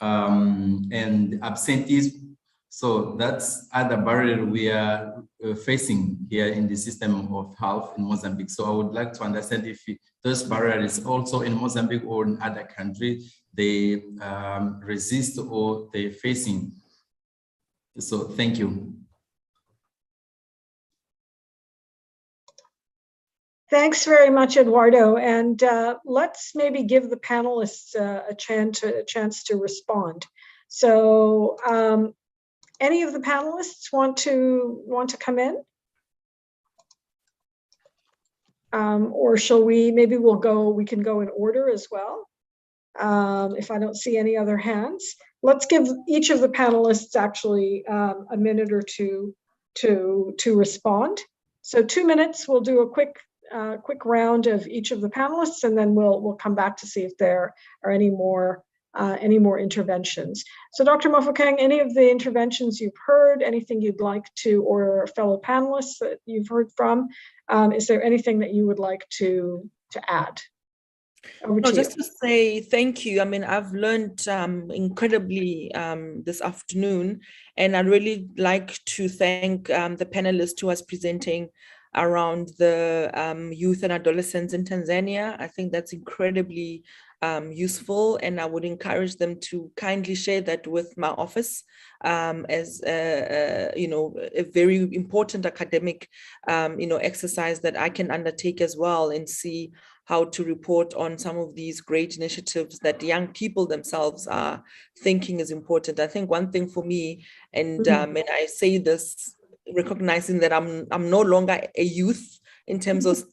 Speaker 12: and absenteeism. So that's other barrier we are facing here in the system of health in Mozambique. So I would like to understand if those barriers also in Mozambique or in other countries, they resist or they're facing. So thank you.
Speaker 2: Thanks very much, Eduardo. And let's maybe give the panelists a chance to respond. So any of the panelists want to come in? Or shall we, maybe we can go in order as well. If I don't see any other hands, let's give each of the panelists actually a minute or two to respond. So 2 minutes, we'll do a quick round of each of the panelists, and then we'll come back to see if there are any more interventions. So Dr. Mofokeng, any of the interventions you've heard, anything you'd like to, or fellow panelists that you've heard from, is there anything that you would like to add?
Speaker 4: Just to say thank you. I mean, I've learned incredibly this afternoon, and I'd really like to thank the panelist who was presenting around the youth and adolescents in Tanzania. I think that's incredibly useful, and I would encourage them to kindly share that with my office as a very important academic exercise that I can undertake as well, and see how to report on some of these great initiatives that young people themselves are thinking is important. I think one thing for me, and I say this recognizing that I'm no longer a youth in terms of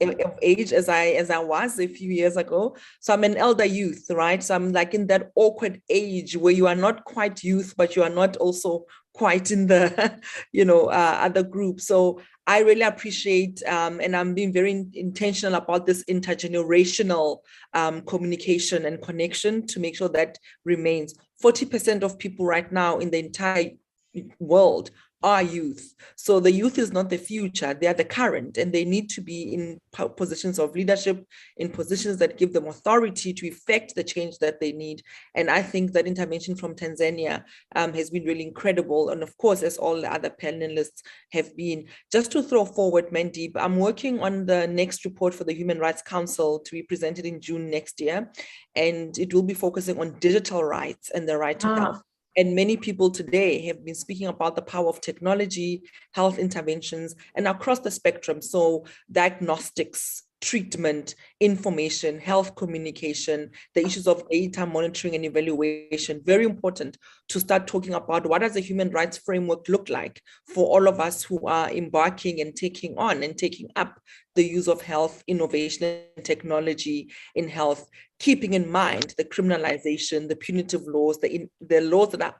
Speaker 4: age as I was a few years ago. So I'm an elder youth, right? So I'm like in that awkward age where you are not quite youth, but you are not also quite in the, other group. So I really appreciate, and I'm being very intentional about this intergenerational communication and connection to make sure that remains. 40% of people right now in the entire world are youth. So the youth is not the future, they are the current, and they need to be in positions of leadership, in positions that give them authority to effect the change that they need. And I think that intervention from Tanzania has been really incredible. And of course, as all the other panelists have been. Just to throw forward, Mandeep, I'm working on the next report for the Human Rights Council to be presented in June next year. And it will be focusing on digital rights and the right to health. And many people today have been speaking about the power of technology, health interventions, and across the spectrum. So diagnostics, treatment, information, health communication, the issues of data monitoring and evaluation, very important to start talking about what does a human rights framework look like for all of us who are embarking and taking on and taking up the use of health, innovation, and technology in health, keeping in mind the criminalization, the punitive laws, the laws that are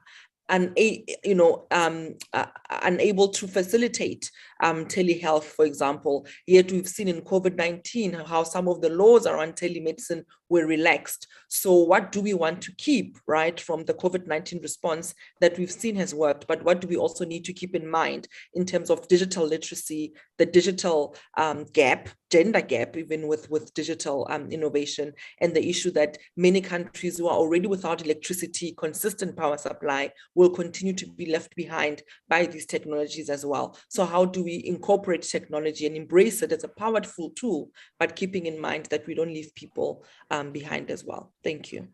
Speaker 4: unable to facilitate telehealth, for example. Yet we've seen in COVID-19 how some of the laws around telemedicine were relaxed. So what do we want to keep, right, from the COVID-19 response that we've seen has worked, but what do we also need to keep in mind in terms of digital literacy, the digital gap, gender gap, even with digital innovation, and the issue that many countries who are already without electricity, consistent power supply, will continue to be left behind by these technologies as well. So how do we incorporate technology and embrace it as a powerful tool, but keeping in mind that we don't leave people behind as well? Thank you.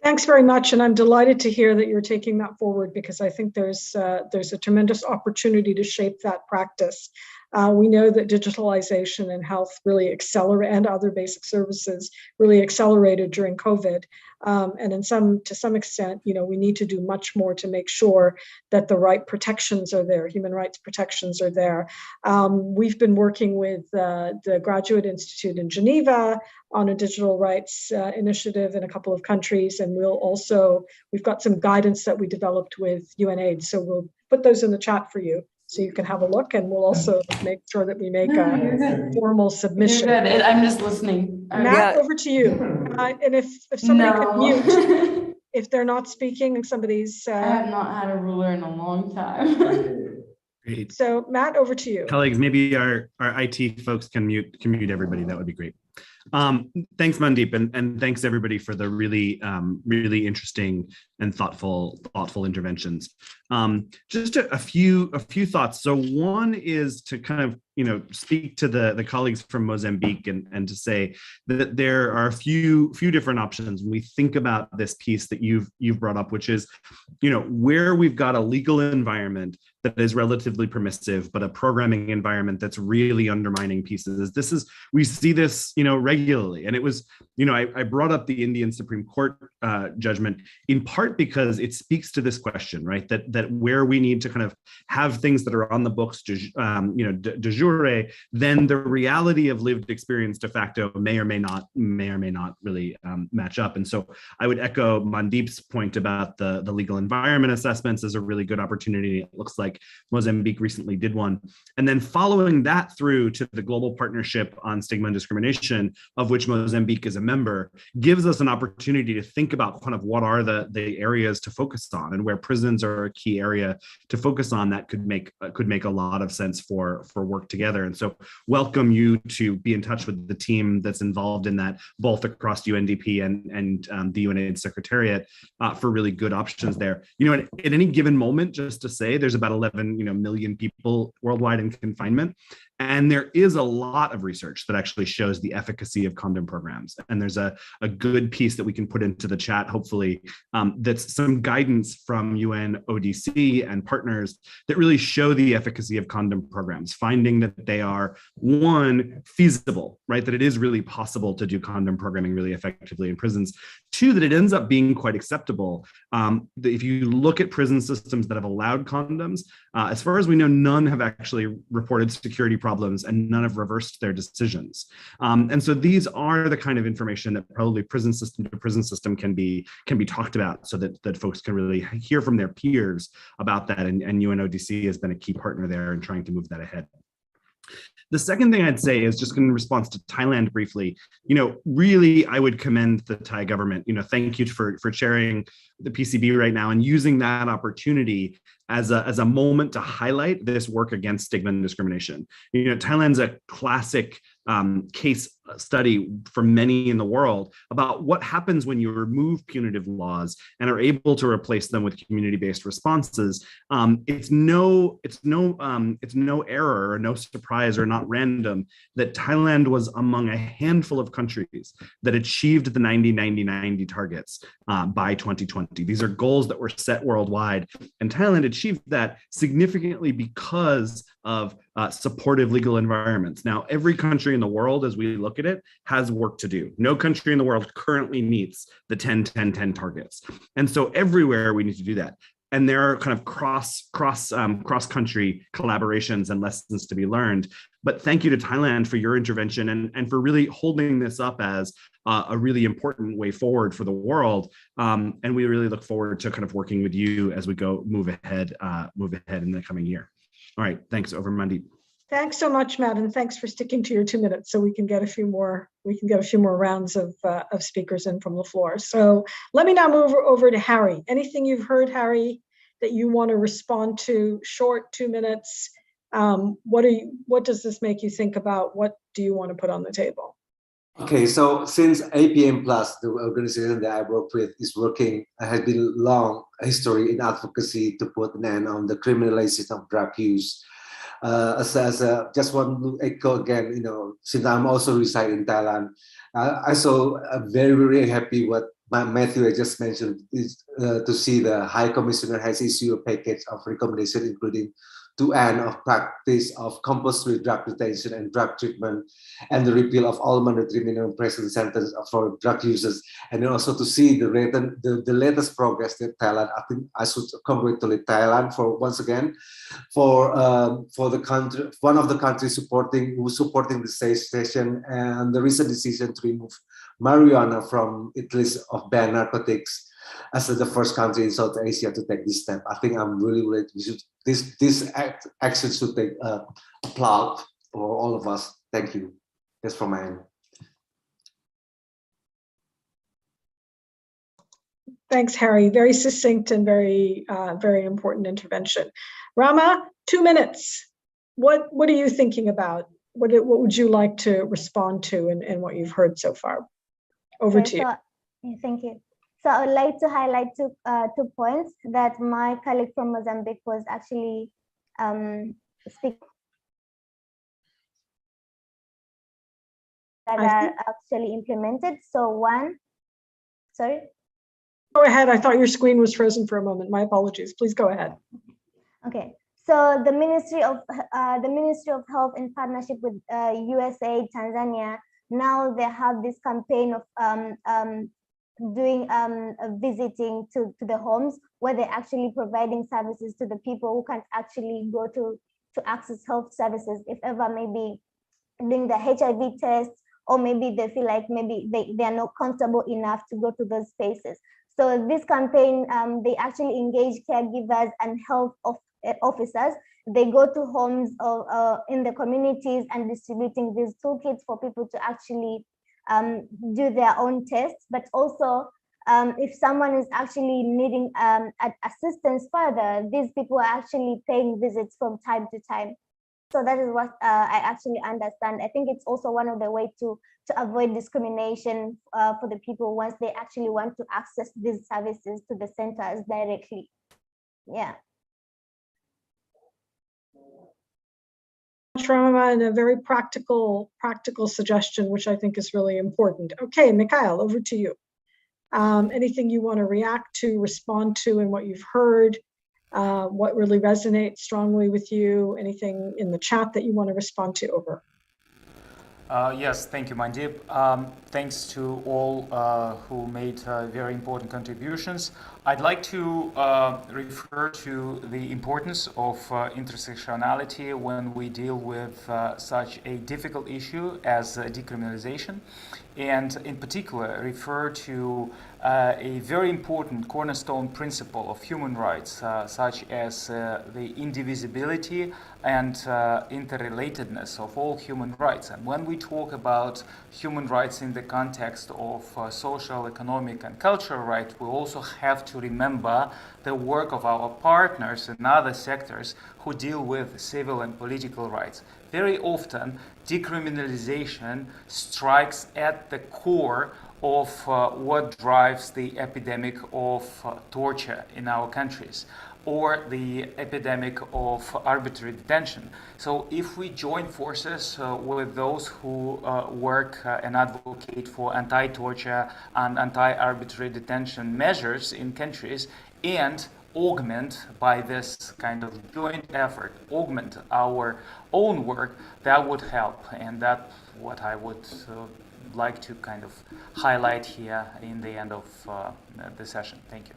Speaker 2: Thanks very much, and I'm delighted to hear that you're taking that forward, because I think there's a tremendous opportunity to shape that practice. We know that digitalization in health really accelerated, and other basic services really accelerated during COVID. And to some extent, we need to do much more to make sure that the right protections are there, human rights protections are there. We've been working with the Graduate Institute in Geneva on a digital rights initiative in a couple of countries, and we've got some guidance that we developed with UNAIDS, so we'll put those in the chat for you, so you can have a look, and we'll also make sure that we make a formal submission.
Speaker 13: You're good. I'm just listening.
Speaker 2: Matt, over to you. And if somebody could mute, if they're not speaking and somebody's...
Speaker 13: I have not had a ruler in a long time.
Speaker 5: Great.
Speaker 2: So Matt, over to you.
Speaker 5: Colleagues, maybe our IT folks can mute everybody. That would be great. Thanks, Mandeep, and thanks everybody for the really interesting and thoughtful interventions. Just a few thoughts. So one is to kind of speak to the colleagues from Mozambique and to say that there are a few different options when we think about this piece that you've brought up, which is where we've got a legal environment that is relatively permissive, but a programming environment that's really undermining pieces. We see this regularly, and it was I brought up the Indian Supreme Court judgment in part because it speaks to this question, right? That where we need to kind of have things that are on the books de jure, then the reality of lived experience de facto may or may not really match up. And so I would echo Mandeep's point about the legal environment assessments as a really good opportunity. It looks like Mozambique recently did one. And then following that through to the Global Partnership on Stigma and Discrimination, of which Mozambique is a member, gives us an opportunity to think about kind of what are the areas to focus on, and where prisons are a key area to focus on that could make a lot of sense for work together. And so welcome you to be in touch with the team that's involved in that, both across UNDP and the UNAIDS Secretariat, for really good options there. At any given moment, just to say, there's about 11 million people worldwide in confinement. And there is a lot of research that actually shows the efficacy of condom programs. And there's a good piece that we can put into the chat, hopefully, that's some guidance from UN ODC and partners that really show the efficacy of condom programs, finding that they are, one, feasible, right? That it is really possible to do condom programming really effectively in prisons. Two, that it ends up being quite acceptable. If you look at prison systems that have allowed condoms, as far as we know, none have actually reported security problems, and none have reversed their decisions. And so these are the kind of information that probably prison system to prison system can be talked about, so that folks can really hear from their peers about that. And UNODC has been a key partner there in trying to move that ahead. The second thing I'd say is just in response to Thailand briefly, really I would commend the Thai government. Thank you for chairing the PCB right now and using that opportunity as a moment to highlight this work against stigma and discrimination. Thailand's a classic case study for many in the world about what happens when you remove punitive laws and are able to replace them with community-based responses. It's no error or no surprise or not random that Thailand was among a handful of countries that achieved the 90-90-90 targets by 2020. These are goals that were set worldwide, and Thailand achieved that significantly because of supportive legal environments. Now, every country in the world, as we look at it, has work to do. No country in the world currently meets the 10-10-10 targets. And so everywhere we need to do that. and there are kind of cross country collaborations and lessons to be learned. But thank you to Thailand for your intervention and for really holding this up as a really important way forward for the world. And we really look forward to kind of working with you as we move ahead in the coming year. All right, thanks. Over, Mandeep.
Speaker 2: Thanks so much, Matt, and thanks for sticking to your 2 minutes so we can get a few more rounds of speakers in from the floor. So let me now move over to Harry. Anything you've heard, Harry, that you want to respond to? Short, 2 minutes. What does this make you think about? What do you want to put on the table?
Speaker 6: Okay, so since APM Plus, the organization that I work with, has been long history in advocacy to put an end on the criminalization of drug use. Just want to echo again, since I'm also reside in Thailand, I saw very, very happy what Matthew had just mentioned is to see the High Commissioner has issued a package of recommendations, including to end of practice of compulsory drug detention and drug treatment, and the repeal of all mandatory minimum prison sentence for drug users, and then also to see the latest progress that Thailand. I think I should congratulate Thailand for once again for the country, one of the countries supporting the safe station and the recent decision to remove marijuana from its list of banned narcotics as the first country in South Asia to take this step. I think I'm really this action should take applaud for all of us. Thank you. That's from my end.
Speaker 2: Thanks, Harry. Very succinct and very important intervention. Rama, 2 minutes. What are you thinking about? What would you like to respond to and what you've heard so far? Over to you.
Speaker 7: Thank you. So I would like to highlight two points that my colleague from Mozambique was actually speaking that are actually implemented. So one, sorry?
Speaker 2: Go ahead. I thought your screen was frozen for a moment. My apologies. Please go ahead.
Speaker 7: Okay. So the Ministry of Health in partnership with USAID Tanzania, now they have this campaign of doing visiting to the homes where they're actually providing services to the people who can't actually go to access health services, if ever maybe doing the HIV tests, or maybe they feel like maybe they are not comfortable enough to go to those spaces. So this campaign, they actually engage caregivers and health officers. They go to homes in the communities and distributing these toolkits for people to actually do their own tests, but also if someone is actually needing assistance further, these people are actually paying visits from time to time. So that is what I actually understand. I think it's also one of the ways to avoid discrimination for the people once they actually want to access these services to the centers directly. Yeah.
Speaker 2: Rama, and a very practical suggestion, which I think is really important. Okay, Mikhail, over to you. Anything you want to react to, respond to, and what you've heard? What really resonates strongly with you? Anything in the chat that you want to respond to? Over.
Speaker 8: Yes, thank you, Mandeep. Thanks to all who made very important contributions. I'd like to refer to the importance of intersectionality when we deal with such a difficult issue as decriminalization, and in particular refer to a very important cornerstone principle of human rights, such as the indivisibility and interrelatedness of all human rights. And when we talk about human rights in the context of social, economic, and cultural rights, we also have to remember the work of our partners in other sectors who deal with civil and political rights. Very often, decriminalization strikes at the core of what drives the epidemic of torture in our countries, or the epidemic of arbitrary detention. So if we join forces with those who work and advocate for anti-torture and anti-arbitrary detention measures in countries, and augment by this kind of joint effort, augment our own work, that would help. And that's what I would like to kind of highlight here in the end of the session. Thank you.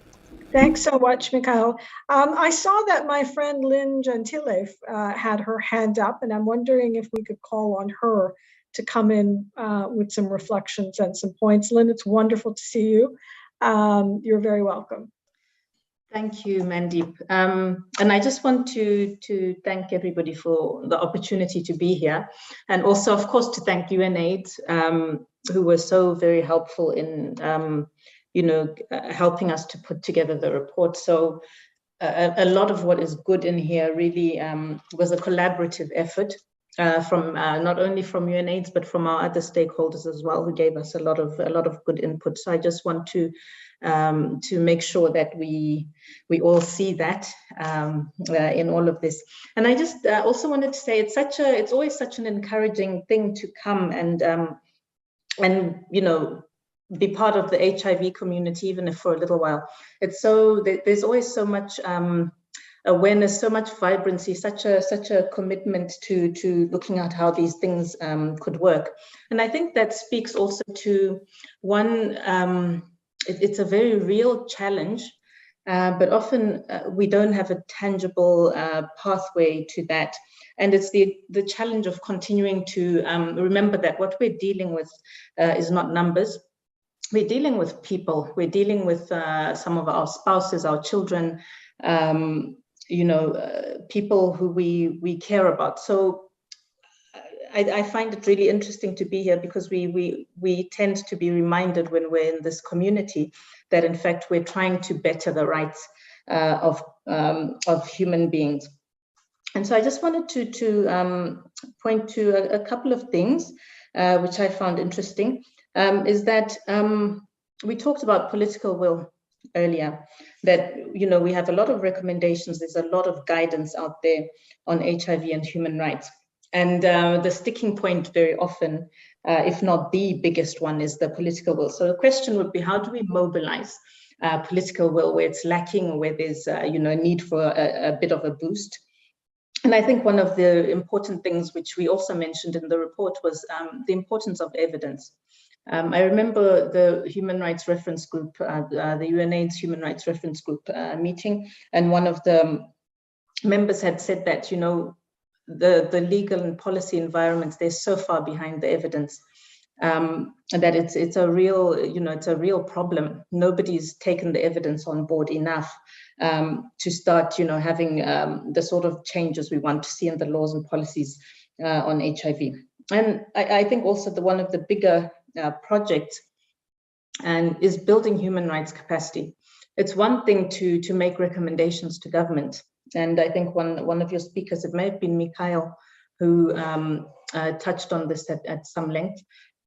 Speaker 2: Thanks so much, Mikhail. I saw that my friend Lynn Gentile had her hand up, and I'm wondering if we could call on her to come in with some reflections and some points. Lynn, it's wonderful to see you. You're very welcome.
Speaker 14: Thank you, Mandeep. And I just want to thank everybody for the opportunity to be here. And also, of course, to thank UNAIDS, who were so very helpful in, helping us to put together the report. So a lot of what is good in here really was a collaborative effort from not only from UNAIDS, but from our other stakeholders as well, who gave us a lot of good input. So I just want to make sure that we all see that in all of this. And I just also wanted to say it's always such an encouraging thing to come and be part of the HIV community, even if for a little while. It's so there's always so much awareness, so much vibrancy, such a commitment to looking at how these things could work. And I think that speaks also to one. It's a very real challenge, but often we don't have a tangible pathway to that. And it's the challenge of continuing to remember that what we're dealing with is not numbers. We're dealing with people. We're dealing with some of our spouses, our children, people who we care about. So I find it really interesting to be here because we tend to be reminded when we're in this community that in fact we're trying to better the rights of human beings. And so I just wanted to point to a couple of things which I found interesting. Is that we talked about political will earlier, that we have a lot of recommendations, there's a lot of guidance out there on HIV and human rights. And the sticking point very often, if not the biggest one, is the political will. So the question would be, how do we mobilize political will where it's lacking or where there's a need for a bit of a boost? And I think one of the important things which we also mentioned in the report was the importance of evidence. I remember the Human Rights Reference Group, the UNAIDS Human Rights Reference Group meeting, and one of the members had said that, the legal and policy environments, they're so far behind the evidence that it's a real, it's a real problem. Nobody's taken the evidence on board enough to start, having the sort of changes we want to see in the laws and policies on HIV. And I think also one of the bigger projects and is building human rights capacity. It's one thing to make recommendations to government. And I think one of your speakers, it may have been Mikhail, who touched on this at some length.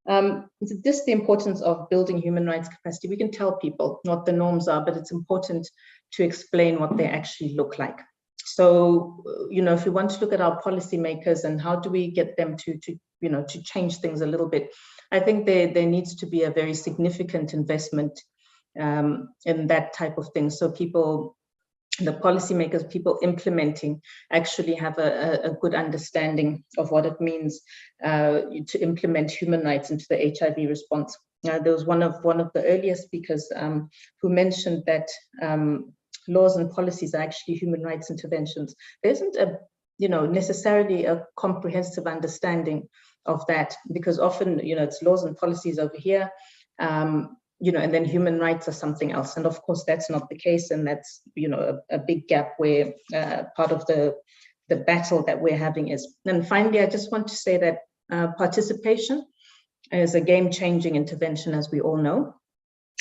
Speaker 14: This the importance of building human rights capacity. We can tell people what the norms are, but it's important to explain what they actually look like. So, if we want to look at our policymakers and how do we get them to change things a little bit, I think there needs to be a very significant investment in that type of thing. So people, the policymakers, people implementing, actually have a good understanding of what it means to implement human rights into the HIV response. There was one of the earlier speakers who mentioned that laws and policies are actually human rights interventions. There isn't necessarily a comprehensive understanding of that, because often, it's laws and policies over here, and then human rights are something else. And of course, that's not the case. And that's, a big gap where part of the battle that we're having is. And finally, I just want to say that participation is a game-changing intervention, as we all know.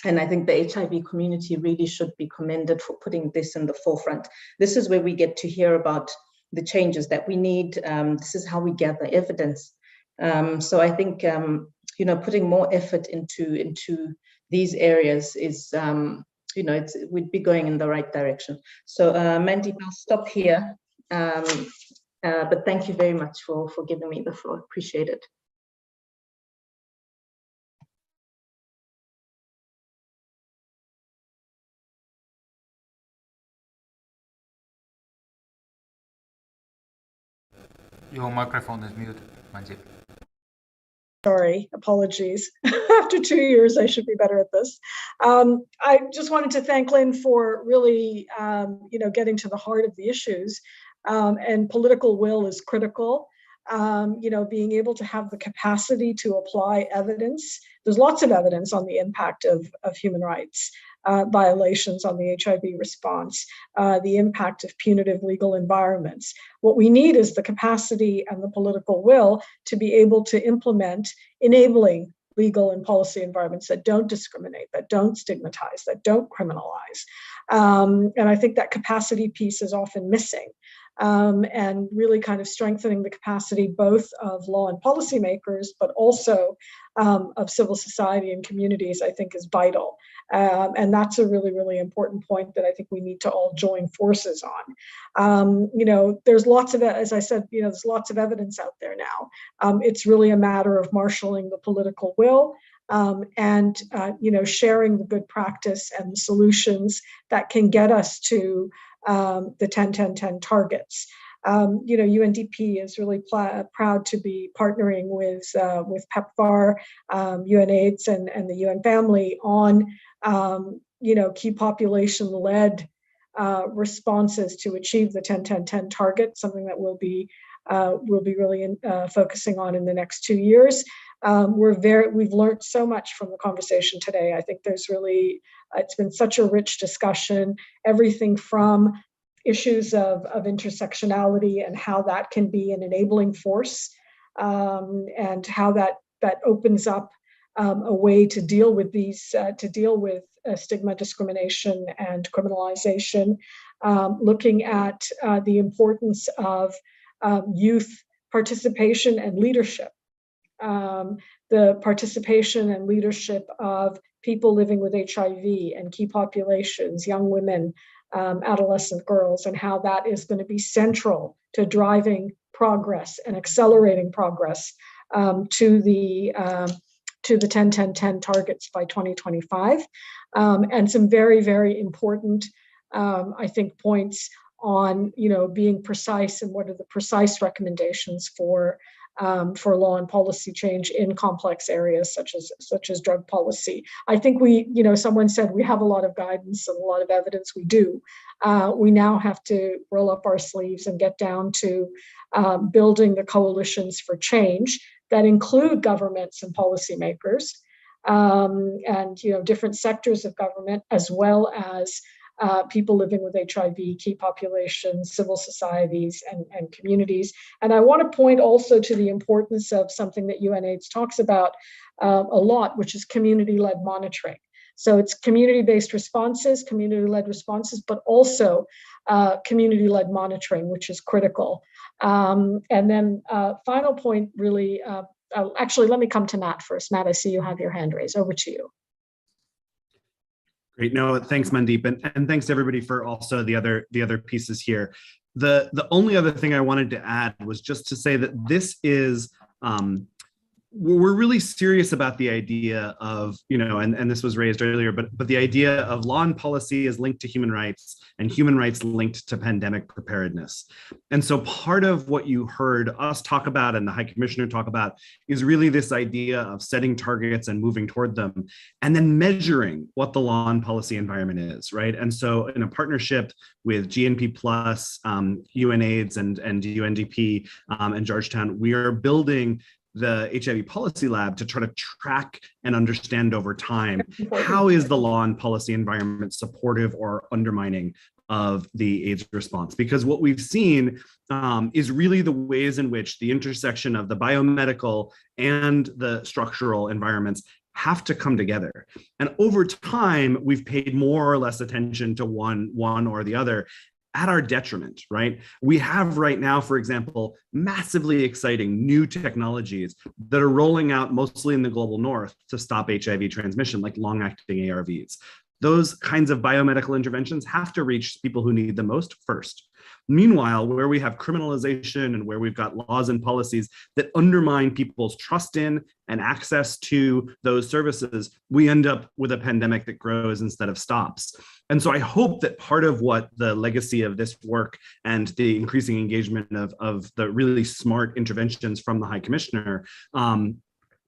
Speaker 14: And I think the HIV community really should be commended for putting this in the forefront. This is where we get to hear about the changes that we need. This is how we gather evidence. So I think, putting more effort into these areas is, we'd be going in the right direction. So Mandeep, I'll stop here. But thank you very much for giving me the floor. Appreciate it.
Speaker 8: Your microphone is muted, Mandeep.
Speaker 2: Sorry, apologies. After 2 years, I should be better at this. I just wanted to thank Lynn for really, getting to the heart of the issues. And political will is critical. Being able to have the capacity to apply evidence. There's lots of evidence on the impact of human rights violations on the HIV response, the impact of punitive legal environments. What we need is the capacity and the political will to be able to implement enabling legal and policy environments that don't discriminate, that don't stigmatize, that don't criminalize. And I think that capacity piece is often missing. And really kind of strengthening the capacity both of law and policymakers, but also of civil society and communities, I think is vital. And that's a really, really important point that I think we need to all join forces on. There's lots of, as I said, there's lots of evidence out there now. It's really a matter of marshaling the political will and sharing the good practice and the solutions that can get us to the 10-10-10 targets. UNDP is really proud to be partnering with PEPFAR, UNAIDS, and the UN family on key population-led responses to achieve the 10-10-10 target, something that we'll be really focusing on in the next 2 years. We've learned so much from the conversation today. I think it's been such a rich discussion, everything from issues of intersectionality and how that can be an enabling force, and how that opens up a way to deal with stigma, discrimination, and criminalization. Looking at the importance of youth participation and leadership. The participation and leadership of people living with HIV and key populations, young women, adolescent girls, and how that is going to be central to driving progress and accelerating progress to the 10-10-10 targets by 2025. And some very, very important, I think, points on being precise and what are the precise recommendations for law and policy change in complex areas such as drug policy. I think someone said we have a lot of guidance and a lot of evidence. We do. We now have to roll up our sleeves and get down to building the coalitions for change that include governments and policymakers, and different sectors of government, as well as people living with HIV, key populations, civil societies, and communities. And I want to point also to the importance of something that UNAIDS talks about a lot, which is community-led monitoring. So it's community-based responses, community-led responses, but also community-led monitoring, which is critical. And then final point, really, actually, let me come to Matt first. Matt, I see you have your hand raised. Over to you.
Speaker 5: Great. No, thanks, Mandeep, and thanks everybody for also the other pieces here. The only other thing I wanted to add was just to say that this is we're really serious about the idea of, and this was raised earlier, but the idea of law and policy is linked to human rights and human rights linked to pandemic preparedness. And so part of what you heard us talk about and the High Commissioner talk about is really this idea of setting targets and moving toward them, and then measuring what the law and policy environment is, right? And so in a partnership with GNP+, UNAIDS and UNDP and Georgetown, we are building the HIV Policy Lab to try to track and understand over time, how is the law and policy environment supportive or undermining of the AIDS response? Because what we've seen is really the ways in which the intersection of the biomedical and the structural environments have to come together. And over time, we've paid more or less attention to one or the other, at our detriment, right? We have right now, for example, massively exciting new technologies that are rolling out mostly in the global north to stop HIV transmission, like long-acting ARVs. Those kinds of biomedical interventions have to reach people who need them most first. Meanwhile, where we have criminalization and where we've got laws and policies that undermine people's trust in and access to those services, we end up with a pandemic that grows instead of stops. And so I hope that part of what the legacy of this work and the increasing engagement of the really smart interventions from the High Commissioner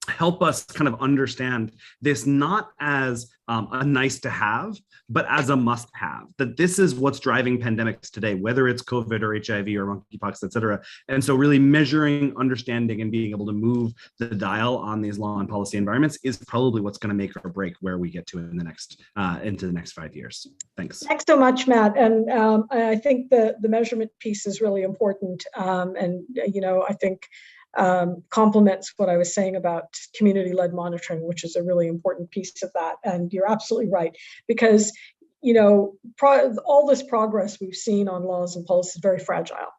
Speaker 5: help us kind of understand this not as a nice to have, but as a must have, that this is what's driving pandemics today, whether it's COVID or HIV or monkeypox, et cetera. And so really measuring, understanding, and being able to move the dial on these law and policy environments is probably what's going to make or break where we get to in the next, into the next 5 years. Thanks.
Speaker 2: Thanks so much, Matt. And I think the measurement piece is really important. And, you know, I think complements what I was saying about community-led monitoring, which is a really important piece of that. And you're absolutely right, because, you know, all this progress we've seen on laws and policies is very fragile.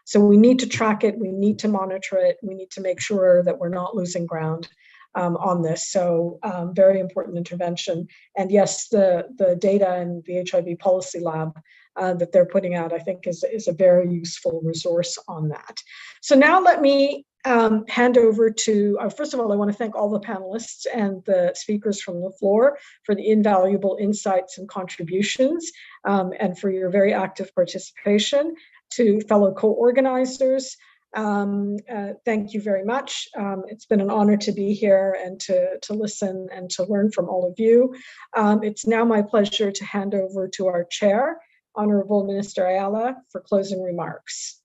Speaker 2: So we need to track it, we need to monitor it, we need to make sure that we're not losing ground on this. So very important intervention. And yes, the data and the HIV Policy Lab that they're putting out, I think is a very useful resource on that. So now let me hand over to, first of all, I want to thank all the panelists and the speakers from the floor for the invaluable insights and contributions, and for your very active participation. To fellow co-organizers, thank you very much. It's been an honor to be here and to listen and to learn from all of you. It's now my pleasure to hand over to our chair, Honorable Minister Ayala, for closing remarks.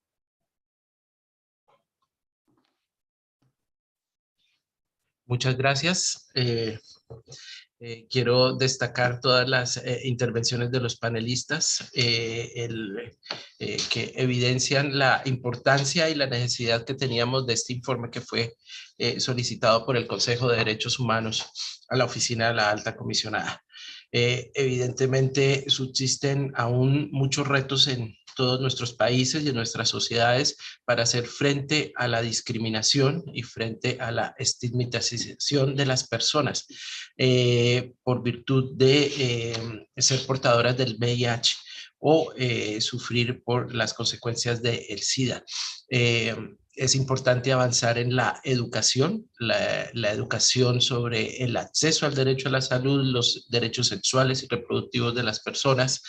Speaker 3: Muchas gracias. Quiero destacar todas las intervenciones de los panelistas que evidencian la importancia y la necesidad que teníamos de este informe que fue solicitado por el Consejo de Derechos Humanos a la Oficina de la Alta Comisionada. Evidentemente subsisten aún muchos retos en todos nuestros países y en nuestras sociedades para hacer frente a la discriminación y frente a la estigmatización de las personas por virtud de ser portadoras del VIH o sufrir por las consecuencias del SIDA. Es importante avanzar en la educación, la educación sobre el acceso al derecho a la salud, los derechos sexuales y reproductivos de las personas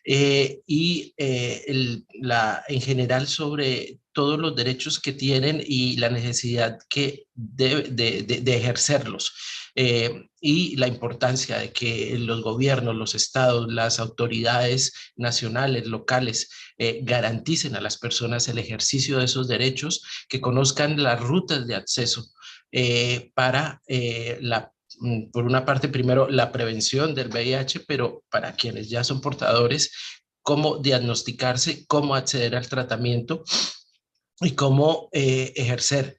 Speaker 3: y en general sobre todos los derechos que tienen y la necesidad que de ejercerlos. Y la importancia de que los gobiernos, los estados, las autoridades nacionales, locales, garanticen a las personas el ejercicio de esos derechos, que conozcan las rutas de acceso para por una parte, primero, la prevención del VIH, pero para quienes ya son portadores, cómo diagnosticarse, cómo acceder al tratamiento y cómo ejercer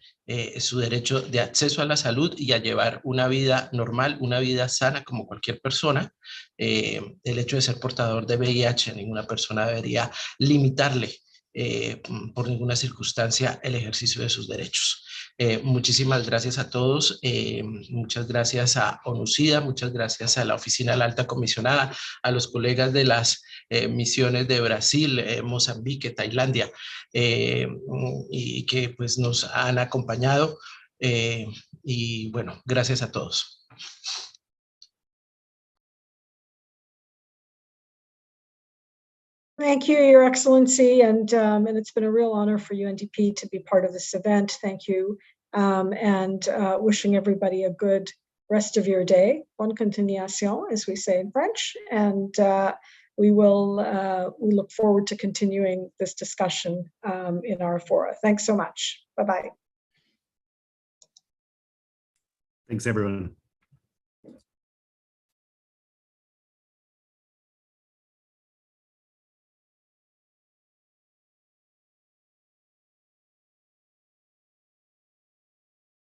Speaker 3: su derecho de acceso a la salud y a llevar una vida normal, una vida sana como cualquier persona. El hecho de ser portador de VIH, a ninguna persona debería limitarle por ninguna circunstancia el ejercicio de sus derechos. Muchísimas gracias a todos, muchas gracias a ONU-SIDA, muchas gracias a la Oficina de la Alta Comisionada, a los colegas de las misiones de Brasil, Mozambique, Tailandia, y que pues nos han acompañado, y bueno, gracias a todos.
Speaker 2: Thank you, Your Excellency, and it's been a real honor for UNDP to be part of this event. Thank you, and wishing everybody a good rest of your day. Bonne continuation, as we say in French, and we look forward to continuing this discussion in our fora. Thanks so much. Bye-bye.
Speaker 5: Thanks, everyone.